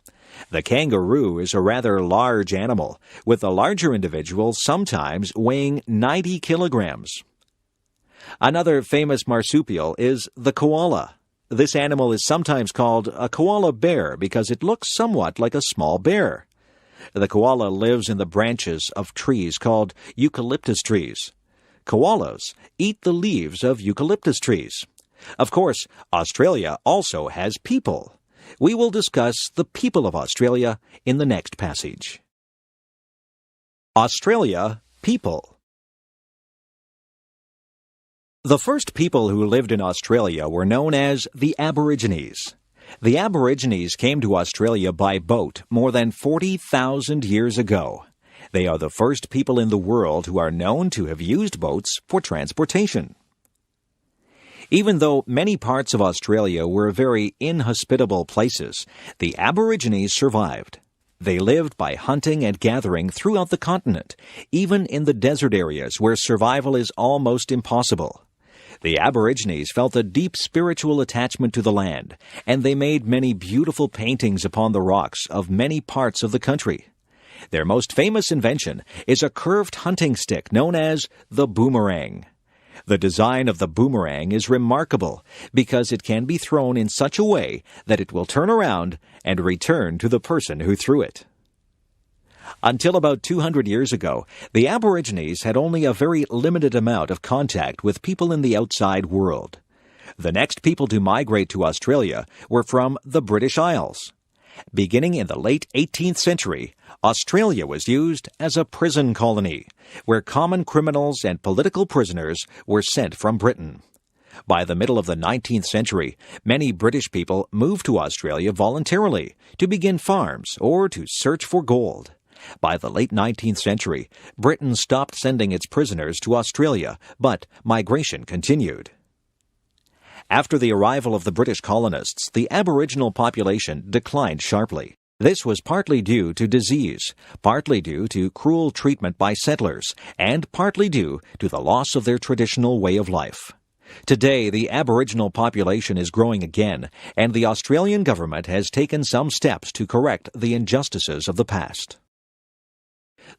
The kangaroo is a rather large animal, with the larger individuals sometimes weighing 90 kilograms. Another famous marsupial is the koala. This animal is sometimes called a koala bear because it looks somewhat like a small bear. The koala lives in the branches of trees called eucalyptus trees. Koalas eat the leaves of eucalyptus trees. Of course, Australia also has people. We will discuss the people of Australia in the next passage. Australia, people. The first people who lived in Australia were known as the Aborigines. The Aborigines came to Australia by boat more than 40,000 years ago. They are the first people in the world who are known to have used boats for transportation. Even though many parts of Australia were very inhospitable places, the Aborigines survived. They lived by hunting and gathering throughout the continent, even in the desert areas where survival is almost impossible. The Aborigines felt a deep spiritual attachment to the land, and they made many beautiful paintings upon the rocks of many parts of the country. Their most famous invention is a curved hunting stick known as the boomerang. The design of the boomerang is remarkable because it can be thrown in such a way that it will turn around and return to the person who threw it. Until about 200 years ago, the Aborigines had only a very limited amount of contact with people in the outside world. The next people to migrate to Australia were from the British Isles. Beginning in the late 18th century, Australia was used as a prison colony, where common criminals and political prisoners were sent from Britain. By the middle of the 19th century, many British people moved to Australia voluntarily to begin farms or to search for gold. By the late 19th century, Britain stopped sending its prisoners to Australia, but migration continued. After the arrival of the British colonists, the Aboriginal population declined sharply. This was partly due to disease, partly due to cruel treatment by settlers, and partly due to the loss of their traditional way of life. Today, the Aboriginal population is growing again, and the Australian government has taken some steps to correct the injustices of the past.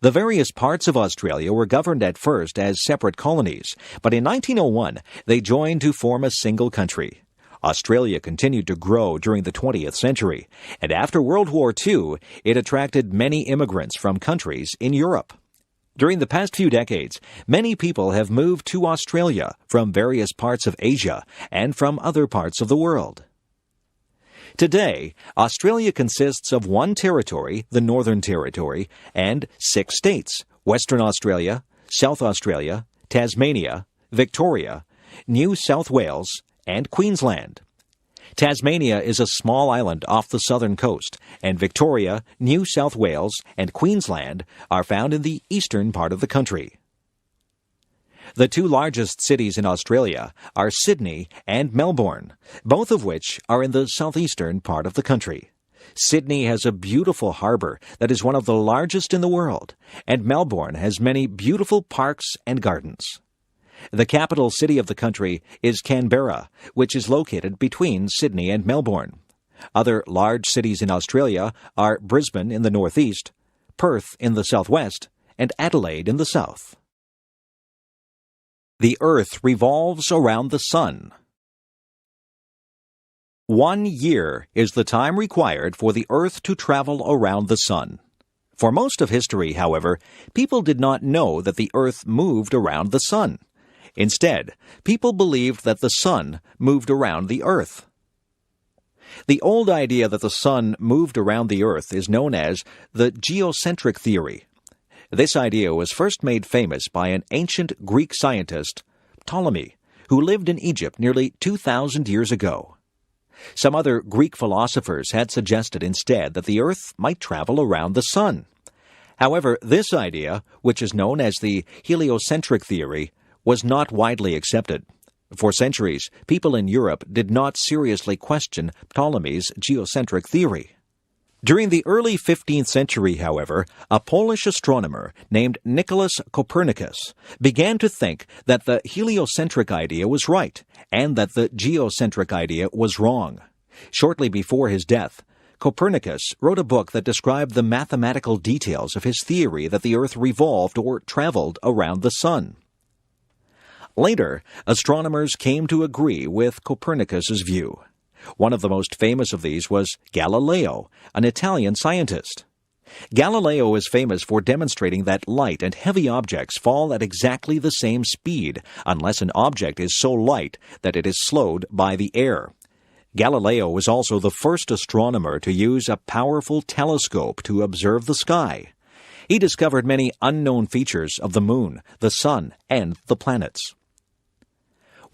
The various parts of Australia were governed at first as separate colonies, but in 1901 they joined to form a single country. Australia continued to grow during the 20th century, and after World War II, it attracted many immigrants from countries in Europe. During the past few decades, many people have moved to Australia from various parts of Asia and from other parts of the world. Today, Australia consists of one territory, the Northern Territory, and 6 states: Western Australia, South Australia, Tasmania, Victoria, New South Wales, and Queensland. Tasmania is a small island off the southern coast, and Victoria, New South Wales, and Queensland are found in the eastern part of the country. The two largest cities in Australia are Sydney and Melbourne, both of which are in the southeastern part of the country. Sydney has a beautiful harbour that is one of the largest in the world, and Melbourne has many beautiful parks and gardens. The capital city of the country is Canberra, which is located between Sydney and Melbourne. Other large cities in Australia are Brisbane in the northeast, Perth in the southwest, and Adelaide in the south. The Earth revolves around the Sun. 1 year is the time required for the Earth to travel around the Sun. For most of history, however, people did not know that the Earth moved around the Sun. Instead, people believed that the Sun moved around the Earth. The old idea that the Sun moved around the Earth is known as the geocentric theory. This idea was first made famous by an ancient Greek scientist, Ptolemy, who lived in Egypt nearly 2,000 years ago. Some other Greek philosophers had suggested instead that the Earth might travel around the Sun. However, this idea, which is known as the heliocentric theory, was not widely accepted. For centuries, people in Europe did not seriously question Ptolemy's geocentric theory. During the early 15th century, however, a Polish astronomer named Nicholas Copernicus began to think that the heliocentric idea was right and that the geocentric idea was wrong. Shortly before his death, Copernicus wrote a book that described the mathematical details of his theory that the Earth revolved or traveled around the Sun. Later, astronomers came to agree with Copernicus's view. One of the most famous of these was Galileo, an Italian scientist. Galileo is famous for demonstrating that light and heavy objects fall at exactly the same speed, unless an object is so light that it is slowed by the air. Galileo was also the first astronomer to use a powerful telescope to observe the sky. He discovered many unknown features of the moon, the sun, and the planets.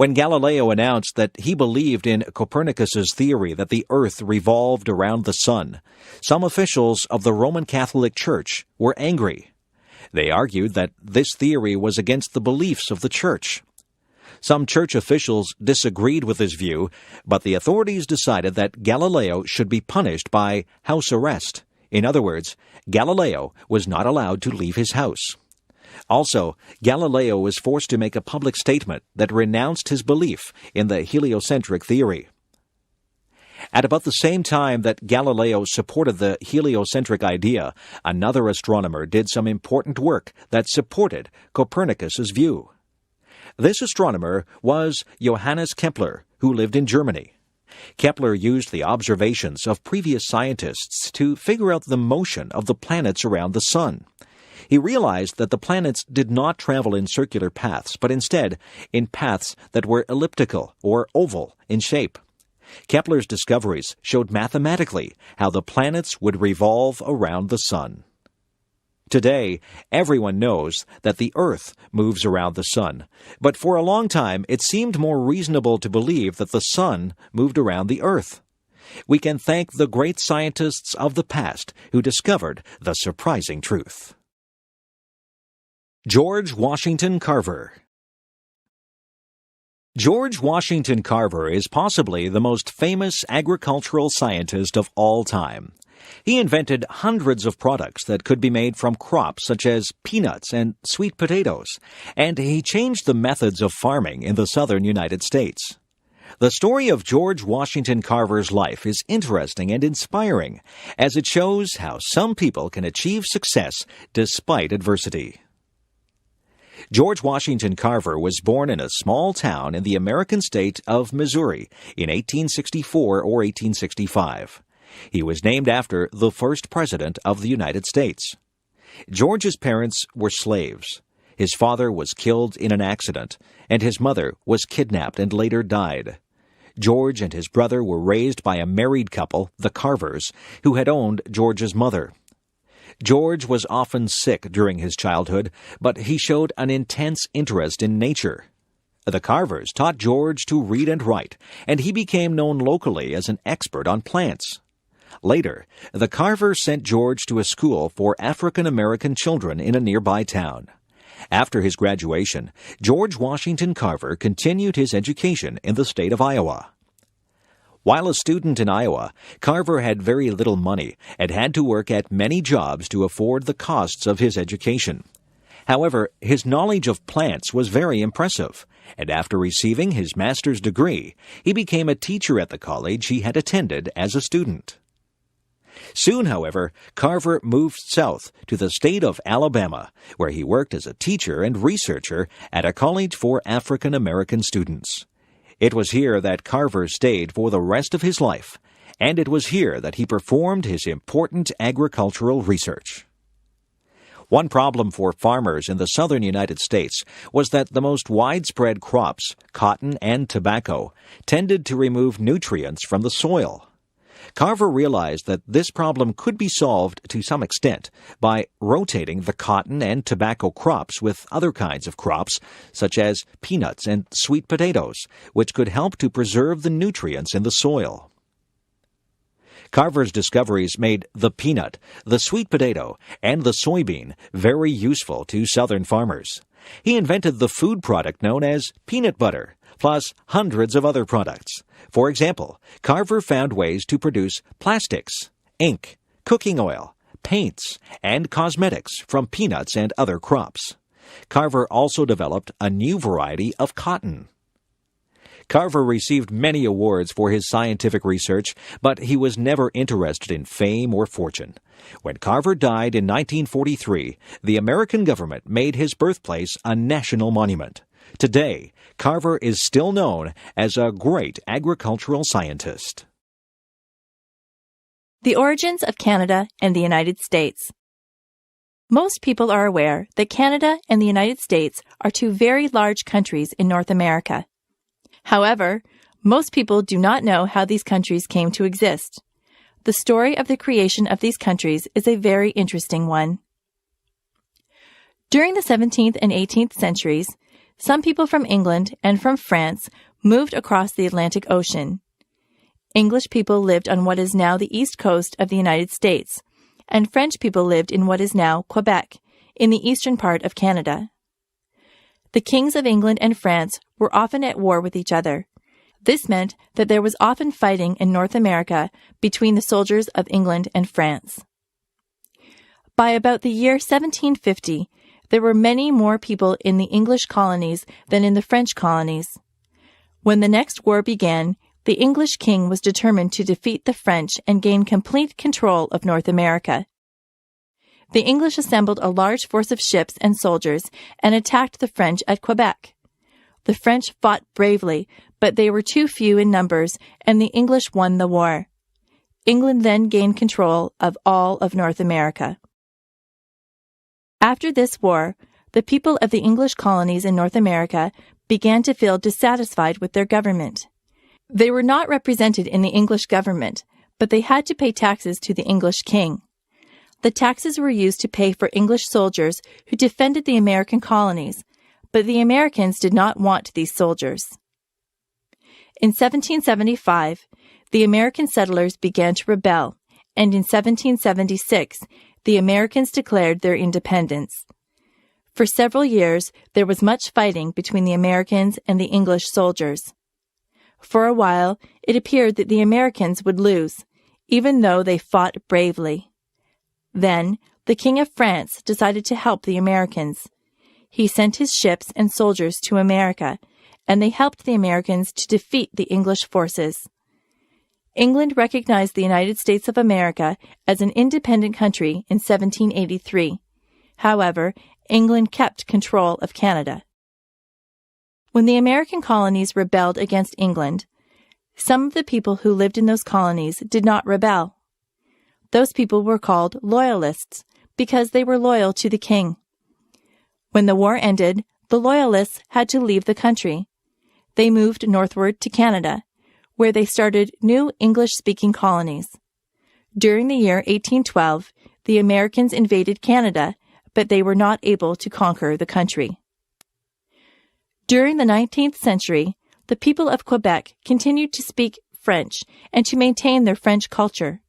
When Galileo announced that he believed in Copernicus's theory that the Earth revolved around the Sun, some officials of the Roman Catholic Church were angry. They argued that this theory was against the beliefs of the Church. Some church officials disagreed with his view, but the authorities decided that Galileo should be punished by house arrest. In other words, Galileo was not allowed to leave his house. Also, Galileo was forced to make a public statement that renounced his belief in the heliocentric theory. At about the same time that Galileo supported the heliocentric idea, another astronomer did some important work that supported Copernicus's view. This astronomer was Johannes Kepler, who lived in Germany. Kepler used the observations of previous scientists to figure out the motion of the planets around the Sun. He realized that the planets did not travel in circular paths, but instead in paths that were elliptical or oval in shape. Kepler's discoveries showed mathematically how the planets would revolve around the Sun. Today, everyone knows that the Earth moves around the Sun, but for a long time it seemed more reasonable to believe that the Sun moved around the Earth. We can thank the great scientists of the past who discovered the surprising truth. George Washington Carver. George Washington Carver is possibly the most famous agricultural scientist of all time. He invented hundreds of products that could be made from crops such as peanuts and sweet potatoes, and he changed the methods of farming in the southern United States. The story of George Washington Carver's life is interesting and inspiring, as it shows how some people can achieve success despite adversity. George Washington Carver was born in a small town in the American state of Missouri in 1864 or 1865. He was named after the first president of the United States. George's parents were slaves. His father was killed in an accident, and his mother was kidnapped and later died. George and his brother were raised by a married couple, the Carvers, who had owned George's mother. George was often sick during his childhood, but he showed an intense interest in nature. The Carvers taught George to read and write, and he became known locally as an expert on plants. Later, the Carvers sent George to a school for African American children in a nearby town. After his graduation, George Washington Carver continued his education in the state of Iowa. While a student in Iowa, Carver had very little money and had to work at many jobs to afford the costs of his education. However, his knowledge of plants was very impressive, and after receiving his master's degree, he became a teacher at the college he had attended as a student. Soon, however, Carver moved south to the state of Alabama, where he worked as a teacher and researcher at a college for African American students. It was here that Carver stayed for the rest of his life, and it was here that he performed his important agricultural research. One problem for farmers in the southern United States was that the most widespread crops, cotton and tobacco, tended to remove nutrients from the soil. Carver realized that this problem could be solved to some extent by rotating the cotton and tobacco crops with other kinds of crops, such as peanuts and sweet potatoes, which could help to preserve the nutrients in the soil. Carver's discoveries made the peanut, the sweet potato, and the soybean very useful to southern farmers. He invented the food product known as peanut butter, plus hundreds of other products. For example, Carver found ways to produce plastics, ink, cooking oil, paints, and cosmetics from peanuts and other crops. Carver also developed a new variety of cotton. Carver received many awards for his scientific research, but he was never interested in fame or fortune. When Carver died in 1943, the American government made his birthplace a national monument. Today, Carver is still known as a great agricultural scientist. The origins of Canada and the United States. Most people are aware that Canada and the United States are two very large countries in North America. However, most people do not know how these countries came to exist. The story of the creation of these countries is a very interesting one. During the 17th and 18th centuries, some people from England and from France moved across the Atlantic Ocean. English people lived on what is now the east coast of the United States, and French people lived in what is now Quebec, in the eastern part of Canada. The kings of England and France were often at war with each other. This meant that there was often fighting in North America between the soldiers of England and France. By about the year 1750, there were many more people in the English colonies than in the French colonies. When the next war began, the English king was determined to defeat the French and gain complete control of North America. The English assembled a large force of ships and soldiers and attacked the French at Quebec. The French fought bravely, but they were too few in numbers, and the English won the war. England then gained control of all of North America. After this war, the people of the English colonies in North America began to feel dissatisfied with their government. They were not represented in the English government, but they had to pay taxes to the English king. The taxes were used to pay for English soldiers who defended the American colonies, but the Americans did not want these soldiers. In 1775, the American settlers began to rebel, and in 1776, the Americans declared their independence. For several years, there was much fighting between the Americans and the English soldiers. For a while, it appeared that the Americans would lose, even though they fought bravely. Then, the King of France decided to help the Americans. He sent his ships and soldiers to America, and they helped the Americans to defeat the English forces. England recognized the United States of America as an independent country in 1783. However, England kept control of Canada. When the American colonies rebelled against England, some of the people who lived in those colonies did not rebel. Those people were called Loyalists because they were loyal to the king. When the war ended, the Loyalists had to leave the country. They moved northward to Canada, where they started new English-speaking colonies. During the year 1812, the Americans invaded Canada, but they were not able to conquer the country. During the 19th century, the people of Quebec continued to speak French and to maintain their French culture.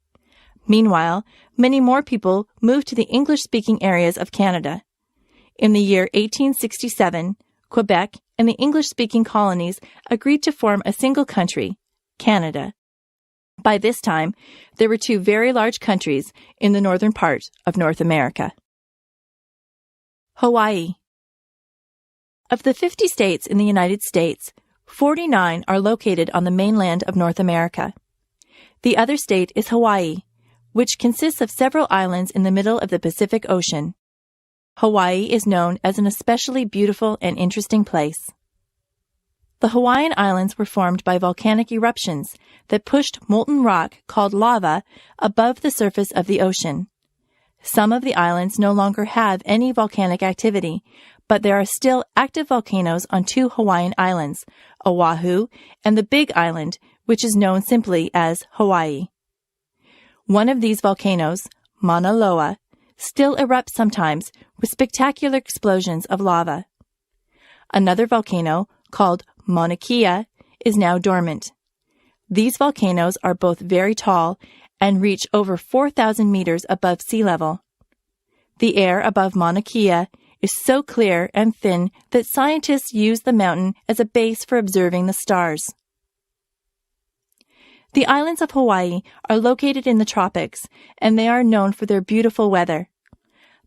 Meanwhile, many more people moved to the English-speaking areas of Canada. In the year 1867, Quebec and the English-speaking colonies agreed to form a single country, Canada. By this time, there were two very large countries in the northern part of North America. Hawaii. Of the 50 states in the United States, 49 are located on the mainland of North America. The other state is Hawaii, which consists of several islands in the middle of the Pacific Ocean. Hawaii is known as an especially beautiful and interesting place. The Hawaiian Islands were formed by volcanic eruptions that pushed molten rock called lava above the surface of the ocean. Some of the islands no longer have any volcanic activity, but there are still active volcanoes on two Hawaiian islands, Oahu and the Big Island, which is known simply as Hawaii. One of these volcanoes, Mauna Loa, still erupts sometimes with spectacular explosions of lava. Another volcano, called Mauna Kea, is now dormant. These volcanoes are both very tall and reach over 4,000 meters above sea level. The air above Mauna Kea is so clear and thin that scientists use the mountain as a base for observing the stars. The islands of Hawaii are located in the tropics, and they are known for their beautiful weather.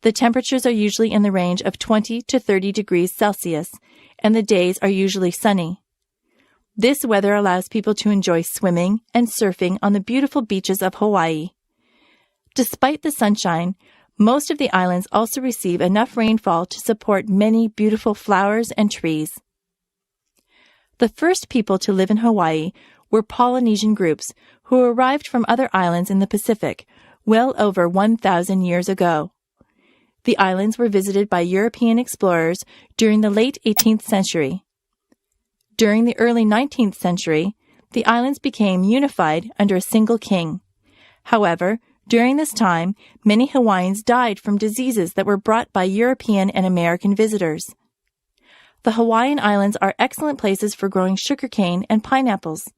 The temperatures are usually in the range of 20 to 30 degrees Celsius, and the days are usually sunny. This weather allows people to enjoy swimming and surfing on the beautiful beaches of Hawaii. Despite the sunshine, most of the islands also receive enough rainfall to support many beautiful flowers and trees. The first people to live in Hawaii were Polynesian groups who arrived from other islands in the Pacific well over 1,000 years ago. The islands were visited by European explorers during the late 18th century. During the early 19th century, the islands became unified under a single king. However, during this time, many Hawaiians died from diseases that were brought by European and American visitors. The Hawaiian Islands are excellent places for growing sugarcane and pineapples.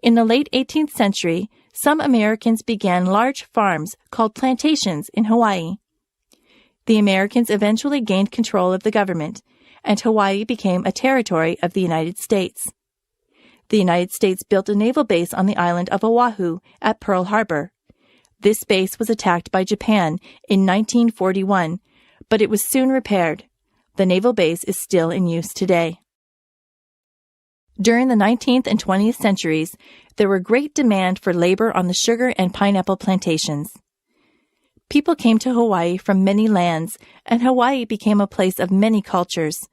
In the late 18th century, some Americans began large farms called plantations in Hawaii. The Americans eventually gained control of the government, and Hawaii became a territory of the United States. The United States built a naval base on the island of Oahu at Pearl Harbor. This base was attacked by Japan in 1941, but it was soon repaired. The naval base is still in use today. During the 19th and 20th centuries, there were great demand for labor on the sugar and pineapple plantations. People came to Hawaii from many lands, and Hawaii became a place of many cultures.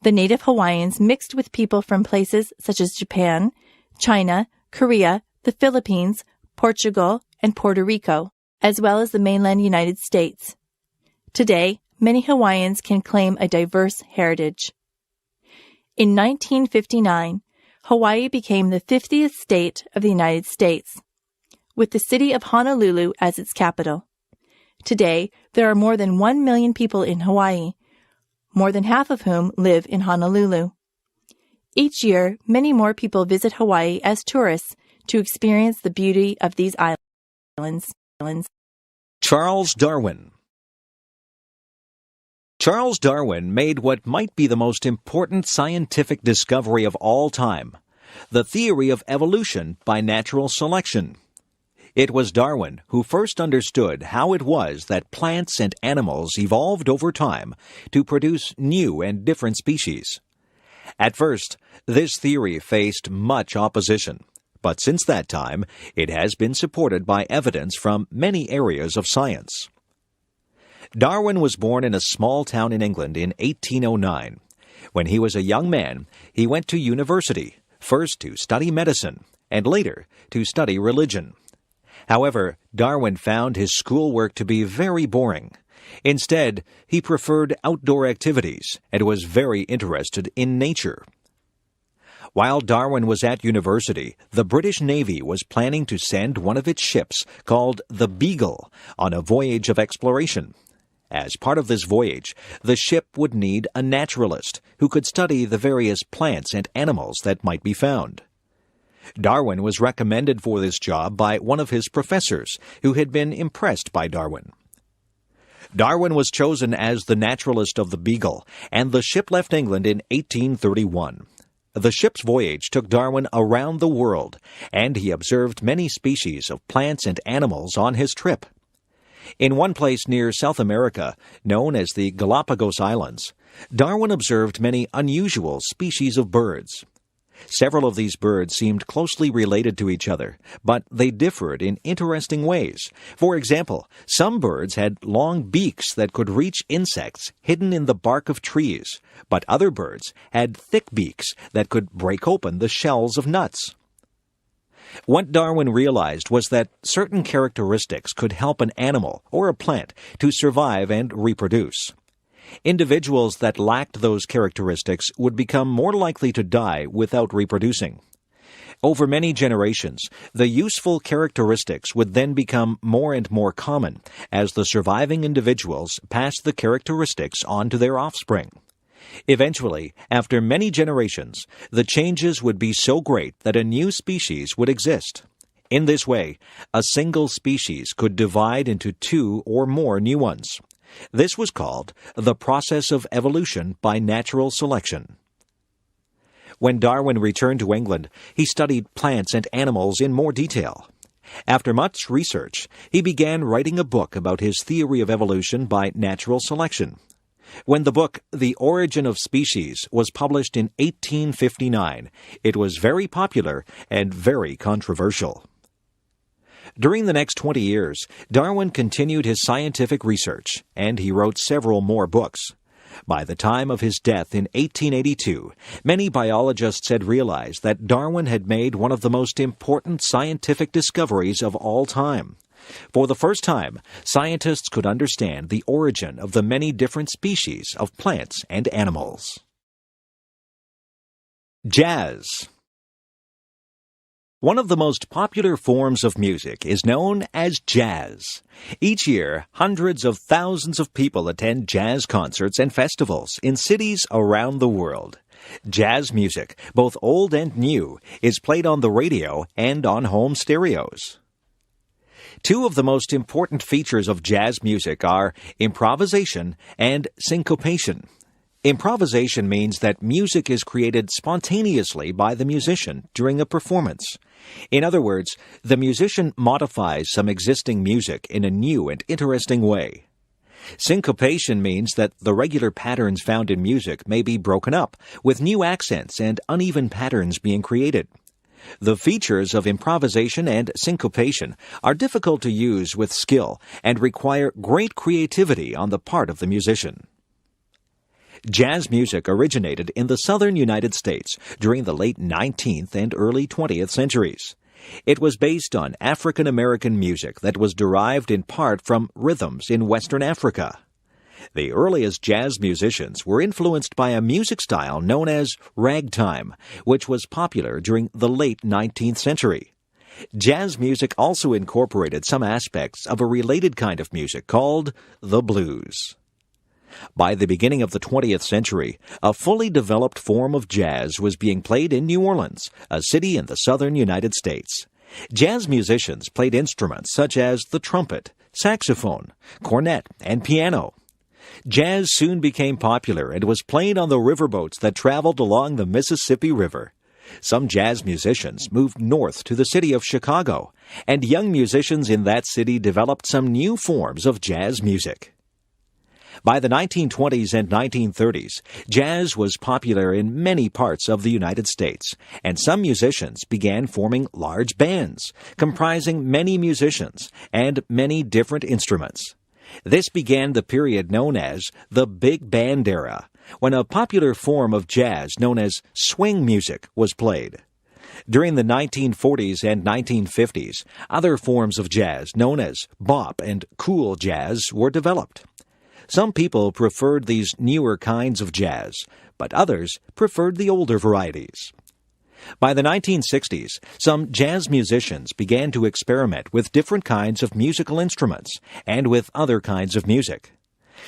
The native Hawaiians mixed with people from places such as Japan, China, Korea, the Philippines, Portugal, and Puerto Rico, as well as the mainland United States. Today, many Hawaiians can claim a diverse heritage. In 1959, Hawaii became the 50th state of the United States, with the city of Honolulu as its capital. Today, there are more than 1 million people in Hawaii, more than half of whom live in Honolulu. Each year, many more people visit Hawaii as tourists to experience the beauty of these islands. Charles Darwin. Charles Darwin made what might be the most important scientific discovery of all time, the theory of evolution by natural selection. It was Darwin who first understood how it was that plants and animals evolved over time to produce new and different species. At first, this theory faced much opposition, but since that time, it has been supported by evidence from many areas of science. Darwin was born in a small town in England in 1809. When he was a young man, he went to university, first to study medicine, and later to study religion. However, Darwin found his schoolwork to be very boring. Instead, he preferred outdoor activities and was very interested in nature. While Darwin was at university, the British Navy was planning to send one of its ships, called the Beagle, on a voyage of exploration. As part of this voyage, the ship would need a naturalist who could study the various plants and animals that might be found. Darwin was recommended for this job by one of his professors, who had been impressed by Darwin. Darwin was chosen as the naturalist of the Beagle, and the ship left England in 1831. The ship's voyage took Darwin around the world, and he observed many species of plants and animals on his trip. In one place near South America, known as the Galapagos Islands, Darwin observed many unusual species of birds. Several of these birds seemed closely related to each other, but they differed in interesting ways. For example, some birds had long beaks that could reach insects hidden in the bark of trees, but other birds had thick beaks that could break open the shells of nuts. What Darwin realized was that certain characteristics could help an animal or a plant to survive and reproduce. Individuals that lacked those characteristics would become more likely to die without reproducing. Over many generations, the useful characteristics would then become more and more common as the surviving individuals passed the characteristics on to their offspring. Eventually, after many generations, the changes would be so great that a new species would exist. In this way, a single species could divide into two or more new ones. This was called the process of evolution by natural selection. When Darwin returned to England, he studied plants and animals in more detail. After much research, he began writing a book about his theory of evolution by natural selection. When the book The Origin of Species was published in 1859, it was very popular and very controversial. During the next 20 years, Darwin continued his scientific research, and he wrote several more books. By the time of his death in 1882, many biologists had realized that Darwin had made one of the most important scientific discoveries of all time. For the first time, scientists could understand the origin of the many different species of plants and animals. Jazz. One of the most popular forms of music is known as jazz. Each year, hundreds of thousands of people attend jazz concerts and festivals in cities around the world. Jazz music, both old and new, is played on the radio and on home stereos. Two of the most important features of jazz music are improvisation and syncopation. Improvisation means that music is created spontaneously by the musician during a performance. In other words, the musician modifies some existing music in a new and interesting way. Syncopation means that the regular patterns found in music may be broken up, with new accents and uneven patterns being created. The features of improvisation and syncopation are difficult to use with skill and require great creativity on the part of the musician. Jazz music originated in the southern United States during the late 19th and early 20th centuries. It was based on African American music that was derived in part from rhythms in Western Africa. The earliest jazz musicians were influenced by a music style known as ragtime, which was popular during the late 19th century. Jazz music also incorporated some aspects of a related kind of music called the blues. By the beginning of the 20th century, a fully developed form of jazz was being played in New Orleans, a city in the southern United States. Jazz musicians played instruments such as the trumpet, saxophone, cornet, and piano. Jazz soon became popular and was played on the riverboats that traveled along the Mississippi River. Some jazz musicians moved north to the city of Chicago, and young musicians in that city developed some new forms of jazz music. By the 1920s and 1930s, jazz was popular in many parts of the United States, and some musicians began forming large bands, comprising many musicians and many different instruments. This began the period known as the Big Band era, when a popular form of jazz known as swing music was played. During the 1940s and 1950s, other forms of jazz known as bop and cool jazz were developed. Some people preferred these newer kinds of jazz, but others preferred the older varieties. By the 1960s, some jazz musicians began to experiment with different kinds of musical instruments and with other kinds of music.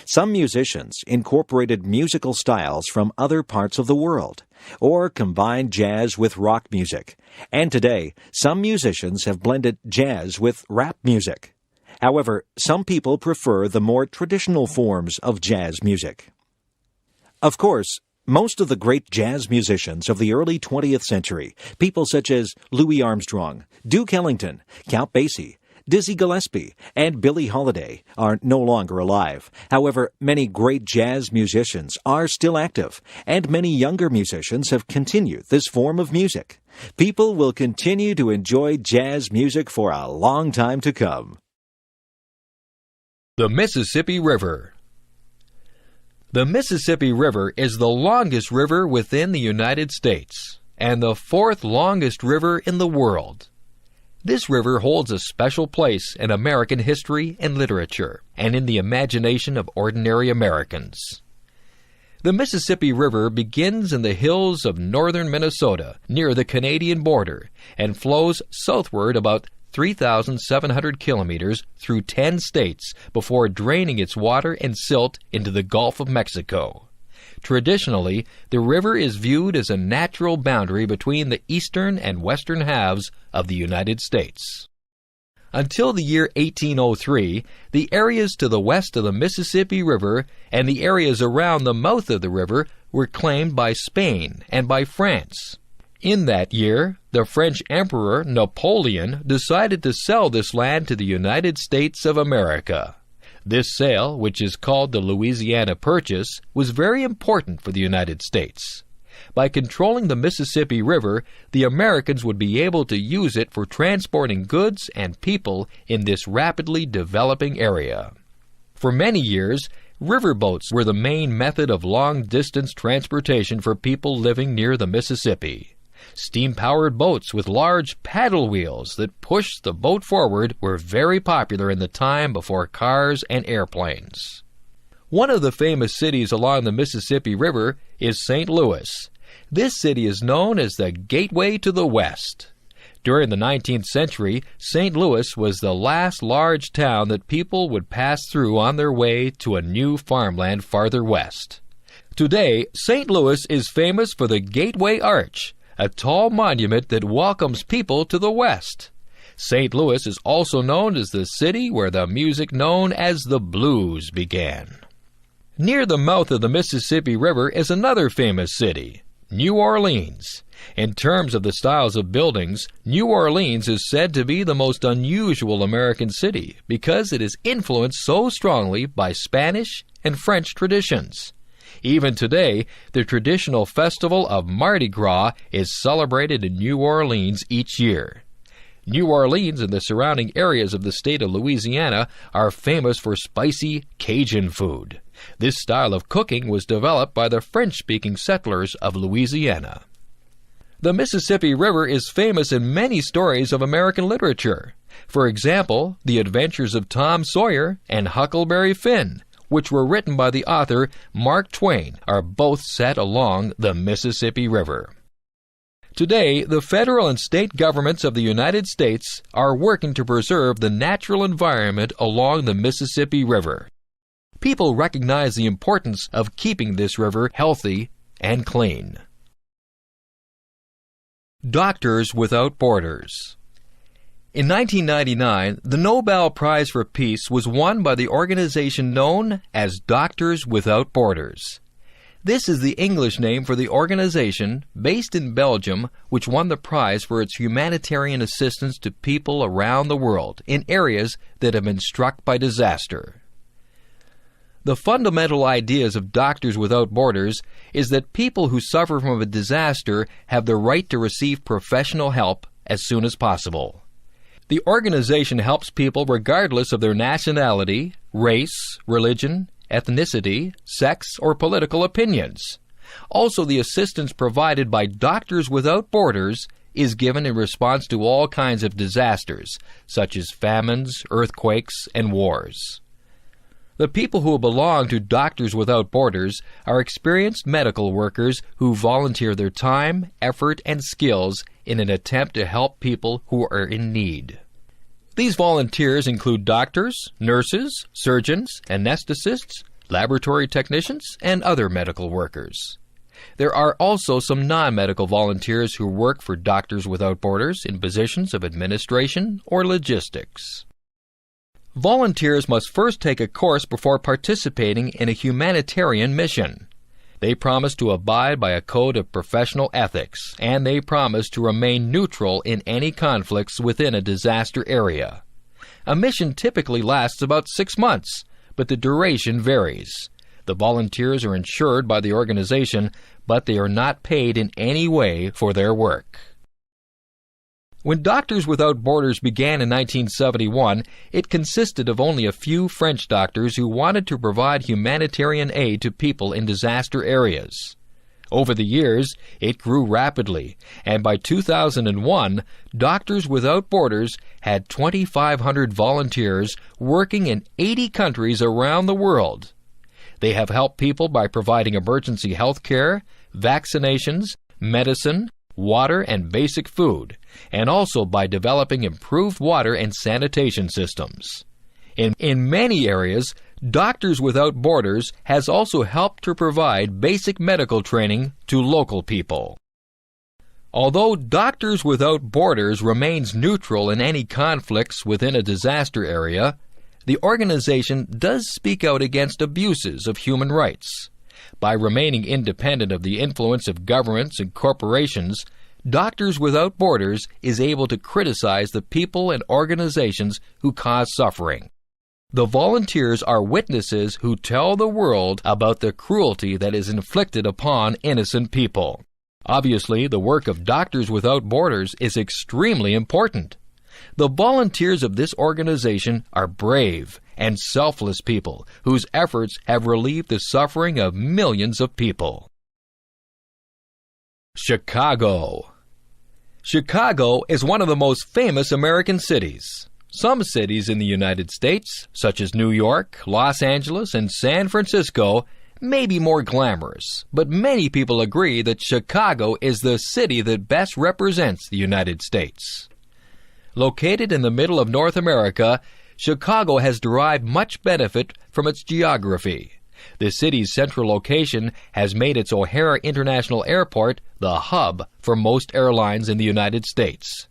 Some musicians incorporated musical styles from other parts of the world, or combined jazz with rock music. And today, some musicians have blended jazz with rap music. However, some people prefer the more traditional forms of jazz music. Of course, most of the great jazz musicians of the early 20th century, people such as Louis Armstrong, Duke Ellington, Count Basie, Dizzy Gillespie, and Billie Holiday, are no longer alive. However, many great jazz musicians are still active, and many younger musicians have continued this form of music. People will continue to enjoy jazz music for a long time to come. The Mississippi River. The Mississippi River is the longest river within the United States and the fourth longest river in the world. This river holds a special place in American history and literature and in the imagination of ordinary Americans. The Mississippi River begins in the hills of northern Minnesota near the Canadian border and flows southward about 3,700 kilometers through 10 states before draining its water and silt into the Gulf of Mexico. Traditionally, the river is viewed as a natural boundary between the eastern and western halves of the United States. Until the year 1803, the areas to the west of the Mississippi River and the areas around the mouth of the river were claimed by Spain and by France. In that year, the French Emperor Napoleon decided to sell this land to the United States of America. This sale, which is called the Louisiana Purchase, was very important for the United States. By controlling the Mississippi River, the Americans would be able to use it for transporting goods and people in this rapidly developing area. For many years, riverboats were the main method of long-distance transportation for people living near the Mississippi. Steam-powered boats with large paddle wheels that pushed the boat forward were very popular in the time before cars and airplanes. One of the famous cities along the Mississippi River is St. Louis. This city is known as the Gateway to the West. During the 19th century, St. Louis was the last large town that people would pass through on their way to a new farmland farther west. Today, St. Louis is famous for the Gateway Arch, a tall monument that welcomes people to the West. St. Louis is also known as the city where the music known as the blues began. Near the mouth of the Mississippi River is another famous city, New Orleans. In terms of the styles of buildings, New Orleans is said to be the most unusual American city because it is influenced so strongly by Spanish and French traditions. Even today, the traditional festival of Mardi Gras is celebrated in New Orleans each year. New Orleans and the surrounding areas of the state of Louisiana are famous for spicy Cajun food. This style of cooking was developed by the French-speaking settlers of Louisiana. The Mississippi River is famous in many stories of American literature. For example, The Adventures of Tom Sawyer and Huckleberry Finn, which were written by the author Mark Twain, are both set along the Mississippi River. Today, the federal and state governments of the United States are working to preserve the natural environment along the Mississippi River. People recognize the importance of keeping this river healthy and clean. Doctors Without Borders. In 1999, the Nobel Prize for Peace was won by the organization known as Doctors Without Borders. This is the English name for the organization, based in Belgium, which won the prize for its humanitarian assistance to people around the world in areas that have been struck by disaster. The fundamental ideas of Doctors Without Borders is that people who suffer from a disaster have the right to receive professional help as soon as possible. The organization helps people regardless of their nationality, race, religion, ethnicity, sex, or political opinions. Also, the assistance provided by Doctors Without Borders is given in response to all kinds of disasters, such as famines, earthquakes, and wars. The people who belong to Doctors Without Borders are experienced medical workers who volunteer their time, effort, and skills in an attempt to help people who are in need. These volunteers include doctors, nurses, surgeons, anesthetists, laboratory technicians, and other medical workers. There are also some non-medical volunteers who work for Doctors Without Borders in positions of administration or logistics. Volunteers must first take a course before participating in a humanitarian mission. They promise to abide by a code of professional ethics, and they promise to remain neutral in any conflicts within a disaster area. A mission typically lasts about 6 months, but the duration varies. The volunteers are insured by the organization, but they are not paid in any way for their work. When Doctors Without Borders began in 1971, it consisted of only a few French doctors who wanted to provide humanitarian aid to people in disaster areas. Over the years, it grew rapidly, and by 2001, Doctors Without Borders had 2,500 volunteers working in 80 countries around the world. They have helped people by providing emergency health care, vaccinations, medicine, water, and basic food, and also by developing improved water and sanitation systems. In many areas, Doctors Without Borders has also helped to provide basic medical training to local people. Although Doctors Without Borders remains neutral in any conflicts within a disaster area, the organization does speak out against abuses of human rights. By remaining independent of the influence of governments and corporations, Doctors Without Borders is able to criticize the people and organizations who cause suffering. The volunteers are witnesses who tell the world about the cruelty that is inflicted upon innocent people. Obviously, the work of Doctors Without Borders is extremely important. The volunteers of this organization are brave and selfless people whose efforts have relieved the suffering of millions of people. Chicago. Chicago is one of the most famous American cities. Some cities in the United States, such as New York, Los Angeles, and San Francisco, may be more glamorous, but many people agree that Chicago is the city that best represents the United States. Located in the middle of North America, Chicago has derived much benefit from its geography. The city's central location has made its O'Hare International Airport the hub for most airlines in the United States.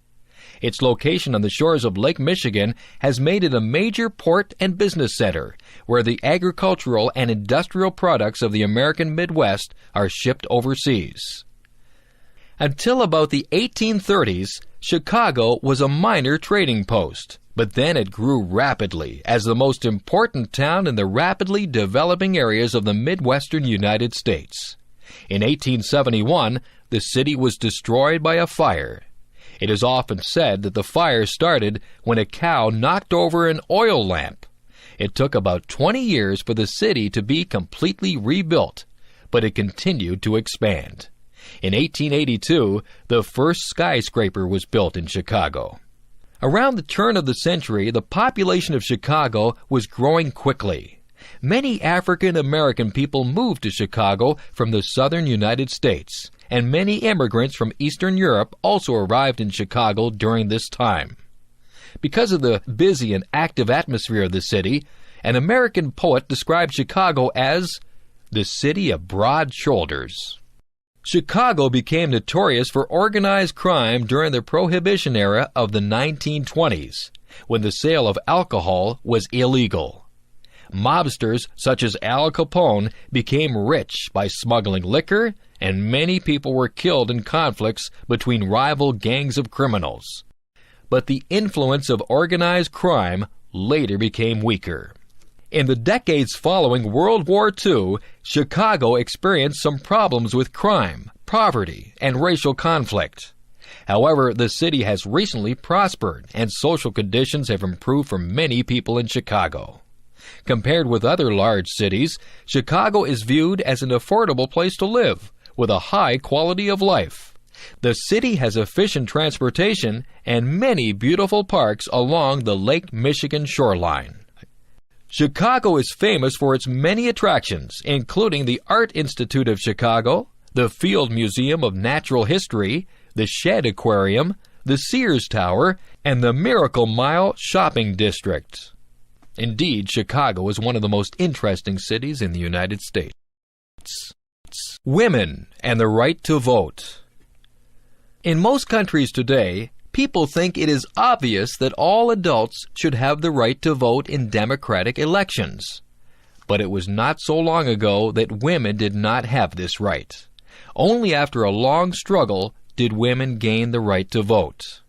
Its location on the shores of Lake Michigan has made it a major port and business center, where the agricultural and industrial products of the American Midwest are shipped overseas. Until about the 1830s, Chicago was a minor trading post, but then it grew rapidly as the most important town in the rapidly developing areas of the Midwestern United States. In 1871, the city was destroyed by a fire. It is often said that the fire started when a cow knocked over an oil lamp. It took about 20 years for the city to be completely rebuilt, but it continued to expand. In 1882, the first skyscraper was built in Chicago. Around the turn of the century, the population of Chicago was growing quickly. Many African American people moved to Chicago from the southern United States, and many immigrants from Eastern Europe also arrived in Chicago during this time. Because of the busy and active atmosphere of the city, an American poet described Chicago as the city of broad shoulders. Chicago became notorious for organized crime during the Prohibition era of the 1920s, when the sale of alcohol was illegal. Mobsters such as Al Capone became rich by smuggling liquor, and many people were killed in conflicts between rival gangs of criminals. But the influence of organized crime later became weaker. In the decades following World War II, Chicago experienced some problems with crime, poverty, and racial conflict. However, the city has recently prospered, and social conditions have improved for many people in Chicago. Compared with other large cities, Chicago is viewed as an affordable place to live, with a high quality of life. The city has efficient transportation and many beautiful parks along the Lake Michigan shoreline. Chicago is famous for its many attractions, including the Art Institute of Chicago, the Field Museum of Natural History, the Shedd Aquarium, the Sears Tower, and the Miracle Mile Shopping District. Indeed, Chicago is one of the most interesting cities in the United States. Women and the right to vote. In most countries today, people think it is obvious that all adults should have the right to vote in democratic elections. But it was not so long ago that women did not have this right. Only after a long struggle did women gain the right to vote.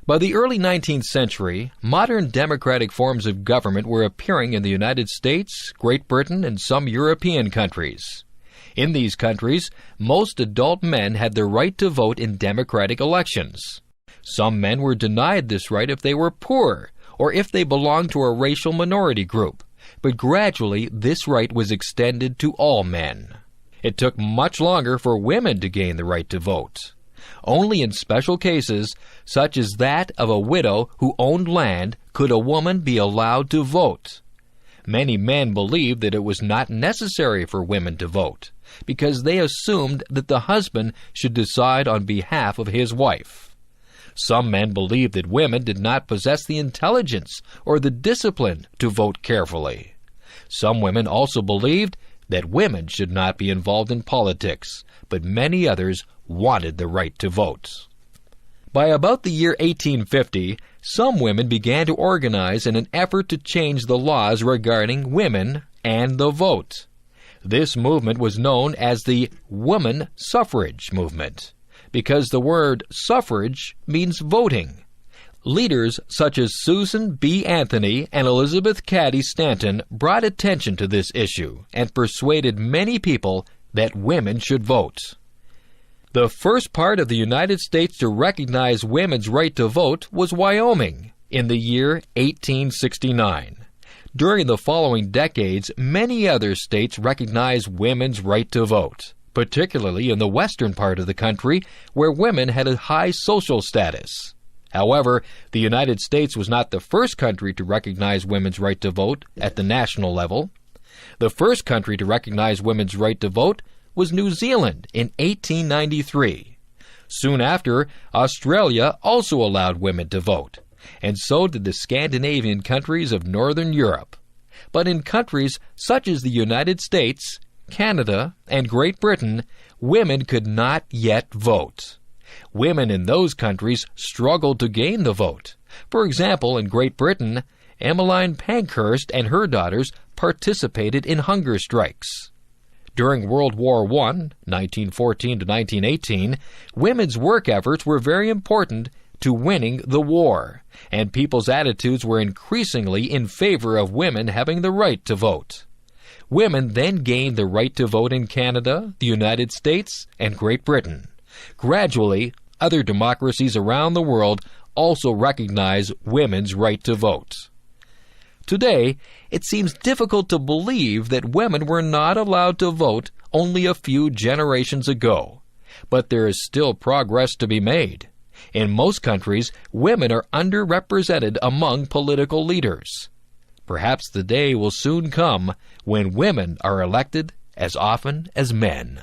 By the early 19th century, modern democratic forms of government were appearing in the United States, Great Britain, and some European countries. In these countries, most adult men had the right to vote in democratic elections. Some men were denied this right if they were poor or if they belonged to a racial minority group, but gradually this right was extended to all men. It took much longer for women to gain the right to vote. Only in special cases, such as that of a widow who owned land, could a woman be allowed to vote. Many men believed that it was not necessary for women to vote, because they assumed that the husband should decide on behalf of his wife. Some men believed that women did not possess the intelligence or the discipline to vote carefully. Some women also believed that women should not be involved in politics, but many others wanted the right to vote. By about the year 1850, some women began to organize in an effort to change the laws regarding women and the vote. This movement was known as the woman suffrage movement, because the word suffrage means voting. Leaders such as Susan B. Anthony and Elizabeth Cady Stanton brought attention to this issue and persuaded many people that women should vote. The first part of the United States to recognize women's right to vote was Wyoming in the year 1869. During the following decades, many other states recognized women's right to vote, particularly in the western part of the country where women had a high social status. However, the United States was not the first country to recognize women's right to vote at the national level. The first country to recognize women's right to vote was New Zealand in 1893. Soon after, Australia also allowed women to vote, and so did the Scandinavian countries of Northern Europe. But in countries such as the United States, Canada, and Great Britain, women could not yet vote. Women in those countries struggled to gain the vote. For example, in Great Britain, Emmeline Pankhurst and her daughters participated in hunger strikes. During World War I, 1914 to 1918, women's work efforts were very important to winning the war, and people's attitudes were increasingly in favor of women having the right to vote. Women then gained the right to vote in Canada, the United States, and Great Britain. Gradually, other democracies around the world also recognize women's right to vote. Today, it seems difficult to believe that women were not allowed to vote only a few generations ago, but there is still progress to be made. In most countries, women are underrepresented among political leaders. Perhaps the day will soon come when women are elected as often as men.